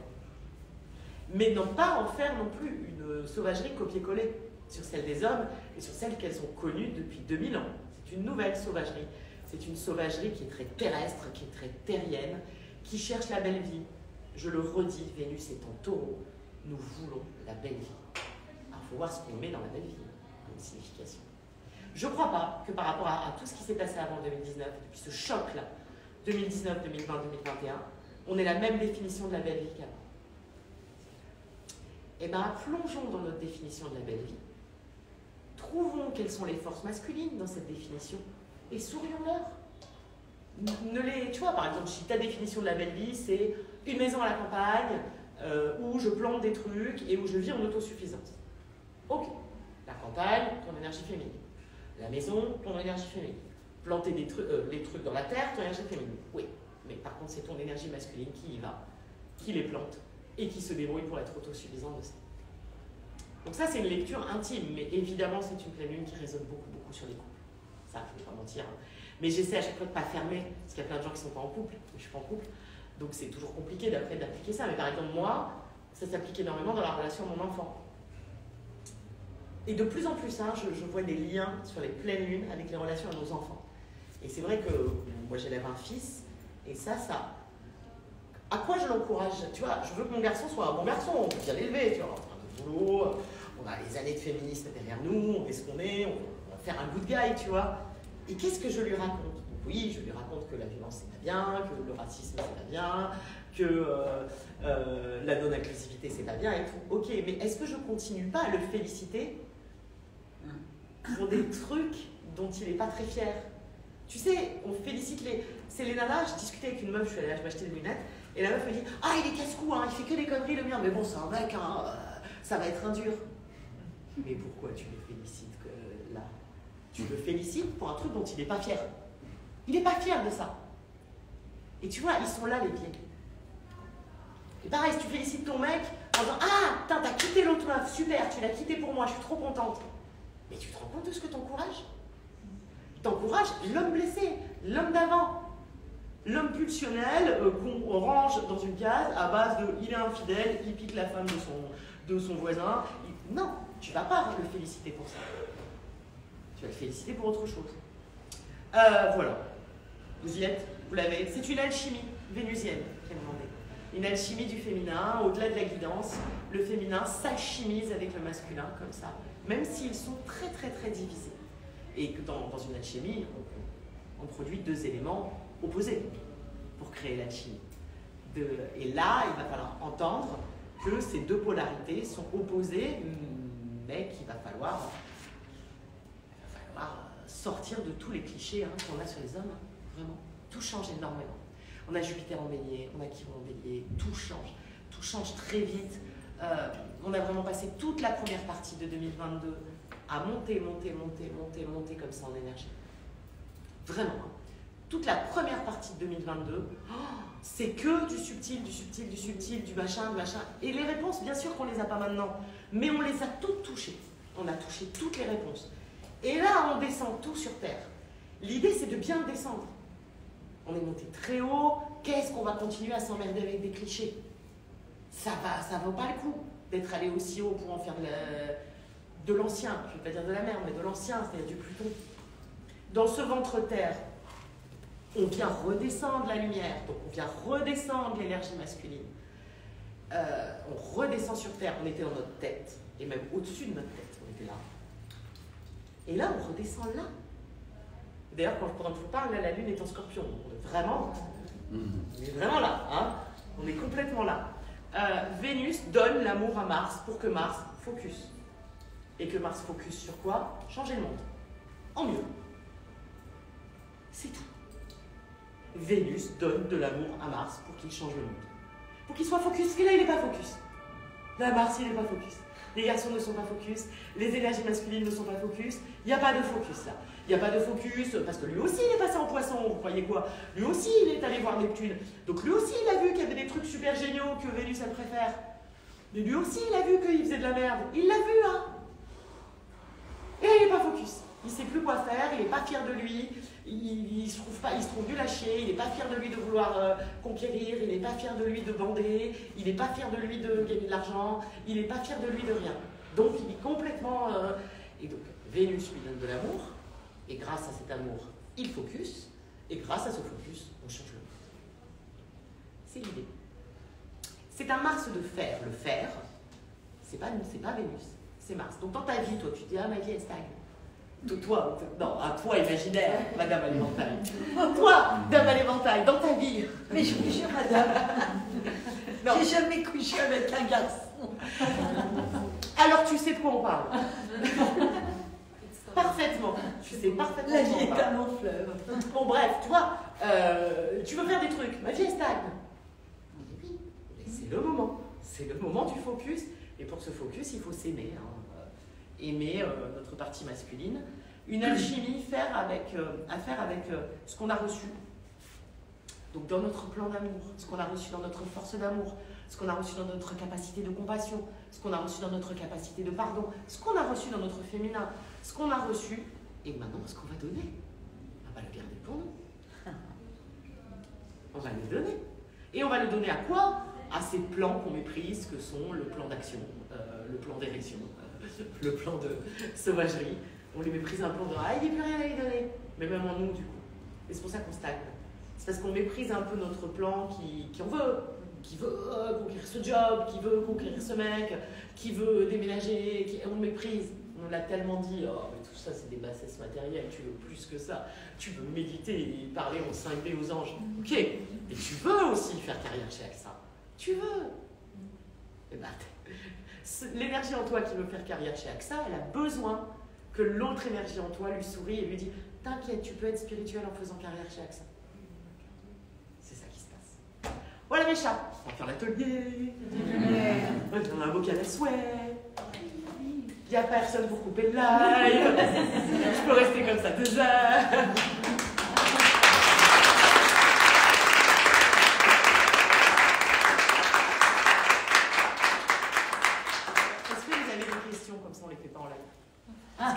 Mais ne pas en faire non plus une sauvagerie copier-coller sur celle des hommes et sur celle qu'elles ont connue depuis 2000 ans. C'est une nouvelle sauvagerie. C'est une sauvagerie qui est très terrestre, qui est très terrienne, qui cherche la belle vie. Je le redis, Vénus est en taureau. Nous voulons la belle vie. Alors, il faut voir ce qu'on met dans la belle vie, comme signification. Je ne crois pas que par rapport à tout ce qui s'est passé avant 2019, depuis ce choc-là, 2019, 2020, 2021, on ait la même définition de la belle vie qu'avant. Eh bien, plongeons dans notre définition de la belle vie. Trouvons quelles sont les forces masculines dans cette définition et sourions-leur. Tu vois, par exemple, si ta définition de la belle vie, c'est une maison à la campagne où je plante des trucs et où je vis en autosuffisance. Ok. La campagne, ton énergie féminine. La maison, ton énergie féminine. Planter les trucs dans la terre, ton énergie féminine. Oui. Mais par contre, c'est ton énergie masculine qui y va, qui les plante et qui se débrouille pour être autosuffisante de ça. Donc ça, c'est une lecture intime, mais évidemment, c'est une pleine lune qui résonne beaucoup, beaucoup sur les couples. Ça, je ne vais pas mentir. Hein. Mais j'essaie à chaque fois de ne pas fermer, parce qu'il y a plein de gens qui ne sont pas en couple, je ne suis pas en couple, donc c'est toujours compliqué d'appliquer ça. Mais par exemple, moi, ça s'applique énormément dans la relation à mon enfant. Et de plus en plus, hein, je vois des liens sur les pleines lunes avec les relations à nos enfants. Et c'est vrai que moi, j'élève un fils, et ça... À quoi je l'encourage? Tu vois, je veux que mon garçon soit un bon garçon, on peut bien l'élever, tu vois, en train de boulot, on a les années de féminisme derrière nous, on est ce qu'on est, on va faire un good guy, tu vois. Et qu'est-ce que je lui raconte? Donc, oui, je lui raconte que la violence c'est pas bien, que le racisme c'est pas bien, que la non-inclusivité c'est pas bien et tout. Ok, mais est-ce que je continue pas à le féliciter pour des trucs dont il n'est pas très fier? Tu sais, on félicite c'est les nanas, je discutais avec une meuf, je suis allée m'acheter des lunettes, et la meuf me dit « Ah, il est casse-cou, hein, il fait que des conneries, le mien, mais bon, c'est un mec, hein, ça va être un dur. » Mais pourquoi tu le félicites là? Tu le félicites pour un truc dont il n'est pas fier. Il n'est pas fier de ça. Et tu vois, ils sont là, les pieds. Et pareil, si tu félicites ton mec en disant « Ah, t'as quitté l'autre meuf, super, tu l'as quitté pour moi, je suis trop contente. » Mais tu te rends compte de ce que t'encourages? T'encourages l'homme blessé, l'homme d'avant, l'homme pulsionnel qu'on range dans une case à base de « il est infidèle, il pique la femme de son voisin ». Non, tu vas pas le féliciter pour ça. Tu vas le féliciter pour autre chose. Voilà. Vous y êtes? Vous l'avez? C'est une alchimie vénusienne qui est demandée. Une alchimie du féminin, au-delà de la guidance, le féminin s'alchimise avec le masculin, comme ça, même s'ils sont très très très divisés. Et que dans une alchimie, on produit deux éléments opposés pour créer l'alchimie. Et là, il va falloir entendre que ces deux polarités sont opposées, mais qu'il va falloir sortir de tous les clichés qu'on a sur les hommes, vraiment. Tout change énormément. On a Jupiter en bélier, on a Chiron en bélier, tout change très vite. On a vraiment passé toute la première partie de 2022 à monter comme ça en énergie. Vraiment. Toute la première partie de 2022, c'est que du subtil, du machin. Et les réponses, bien sûr qu'on ne les a pas maintenant, mais on les a toutes touchées. On a touché toutes les réponses. Et là, on descend tout sur Terre. L'idée, c'est de bien descendre. On est monté très haut. Qu'est-ce qu'on va continuer à s'emmerder avec des clichés? Ça vaut pas le coup d'être allé aussi haut pour en faire de l'ancien. Je ne vais pas dire de la merde, mais de l'ancien, c'est-à-dire du Pluton. Dans ce ventre Terre, on vient redescendre la lumière, donc on vient redescendre l'énergie masculine. On redescend sur Terre, on était dans notre tête, et même au-dessus de notre tête, on était là. Et là, on redescend là. D'ailleurs, quand je vous parle, là, la Lune est en Scorpion. On est vraiment là. Hein, on est complètement là. Vénus donne l'amour à Mars pour que Mars focus. Et que Mars focus sur quoi? Changer le monde. En mieux. C'est tout. Vénus donne de l'amour à Mars pour qu'il change le monde. Pour qu'il soit focus. Parce que là, il n'est pas focus. Là, Mars, il n'est pas focus. Les garçons ne sont pas focus, les énergies masculines ne sont pas focus, il n'y a pas de focus là. Il n'y a pas de focus parce que lui aussi il est passé en poisson, vous croyez quoi? Lui aussi il est allé voir Neptune. Donc lui aussi il a vu qu'il y avait des trucs super géniaux que Vénus elle préfère. Mais lui aussi il a vu qu'il faisait de la merde. Il l'a vu hein. Et il n'est pas focus. Il ne sait plus quoi faire, il n'est pas fier de lui, il se trouve nul à chier, il n'est pas fier de lui de vouloir conquérir, il n'est pas fier de lui de bander, il n'est pas fier de lui de gagner de l'argent, il n'est pas fier de lui de rien. Donc il est complètement... Et donc Vénus lui donne de l'amour, et grâce à cet amour, il focus, et grâce à ce focus, on change le monde. C'est l'idée. C'est un Mars de fer. Le fer, c'est pas Vénus, c'est Mars. Donc dans ta vie, toi, tu te dis, ah ma vie elle stagne. Toi, non, à toi imaginaire, Madame à l'éventail. Toi, Dame à l'éventail, dans ta vie. Mais je vous jure, Madame, j'ai jamais couché avec un garçon. Alors tu sais de quoi on parle. Parfaitement. Tu sais parfaitement. La vie est un long fleuve. Bon bref, tu vois, tu veux faire des trucs, ma vie est stagne. Oui, c'est le moment. C'est le moment du focus. Et pour ce focus, il faut s'aimer. Hein. Aimer notre partie masculine, une alchimie à faire avec ce qu'on a reçu. Donc dans notre plan d'amour, ce qu'on a reçu dans notre force d'amour, ce qu'on a reçu dans notre capacité de compassion, ce qu'on a reçu dans notre capacité de pardon, ce qu'on a reçu dans notre féminin, ce qu'on a reçu, et maintenant ce qu'on va donner. On va le garder pour nous. On va le donner. Et on va le donner à quoi? À ces plans qu'on méprise, que sont le plan d'action, le plan d'érection, le plan de sauvagerie. On les méprise un peu, on dit ah, il n'y a plus rien à lui donner. Mais même en nous, du coup. Et c'est pour ça qu'on stagne. C'est parce qu'on méprise un peu notre plan qui en veut. Qui veut conquérir ce job, qui veut conquérir ce mec, qui veut déménager. On le méprise. On l'a tellement dit, oh, mais tout ça, c'est des bassesses matérielles. Tu veux plus que ça. Tu veux méditer et parler en 5D aux anges. Ok. Mais tu veux aussi faire carrière chez AXA. Tu veux. Et bah, l'énergie en toi qui veut faire carrière chez AXA, elle a besoin que l'autre énergie en toi lui sourie et lui dit « T'inquiète, tu peux être spirituel en faisant carrière chez AXA. » C'est ça qui se passe. Voilà mes chats. On va faire l'atelier. On a un bocal à souhait. Il n'y a personne pour couper le live. Je peux rester comme ça 2 heures. fait pas en live. Ah.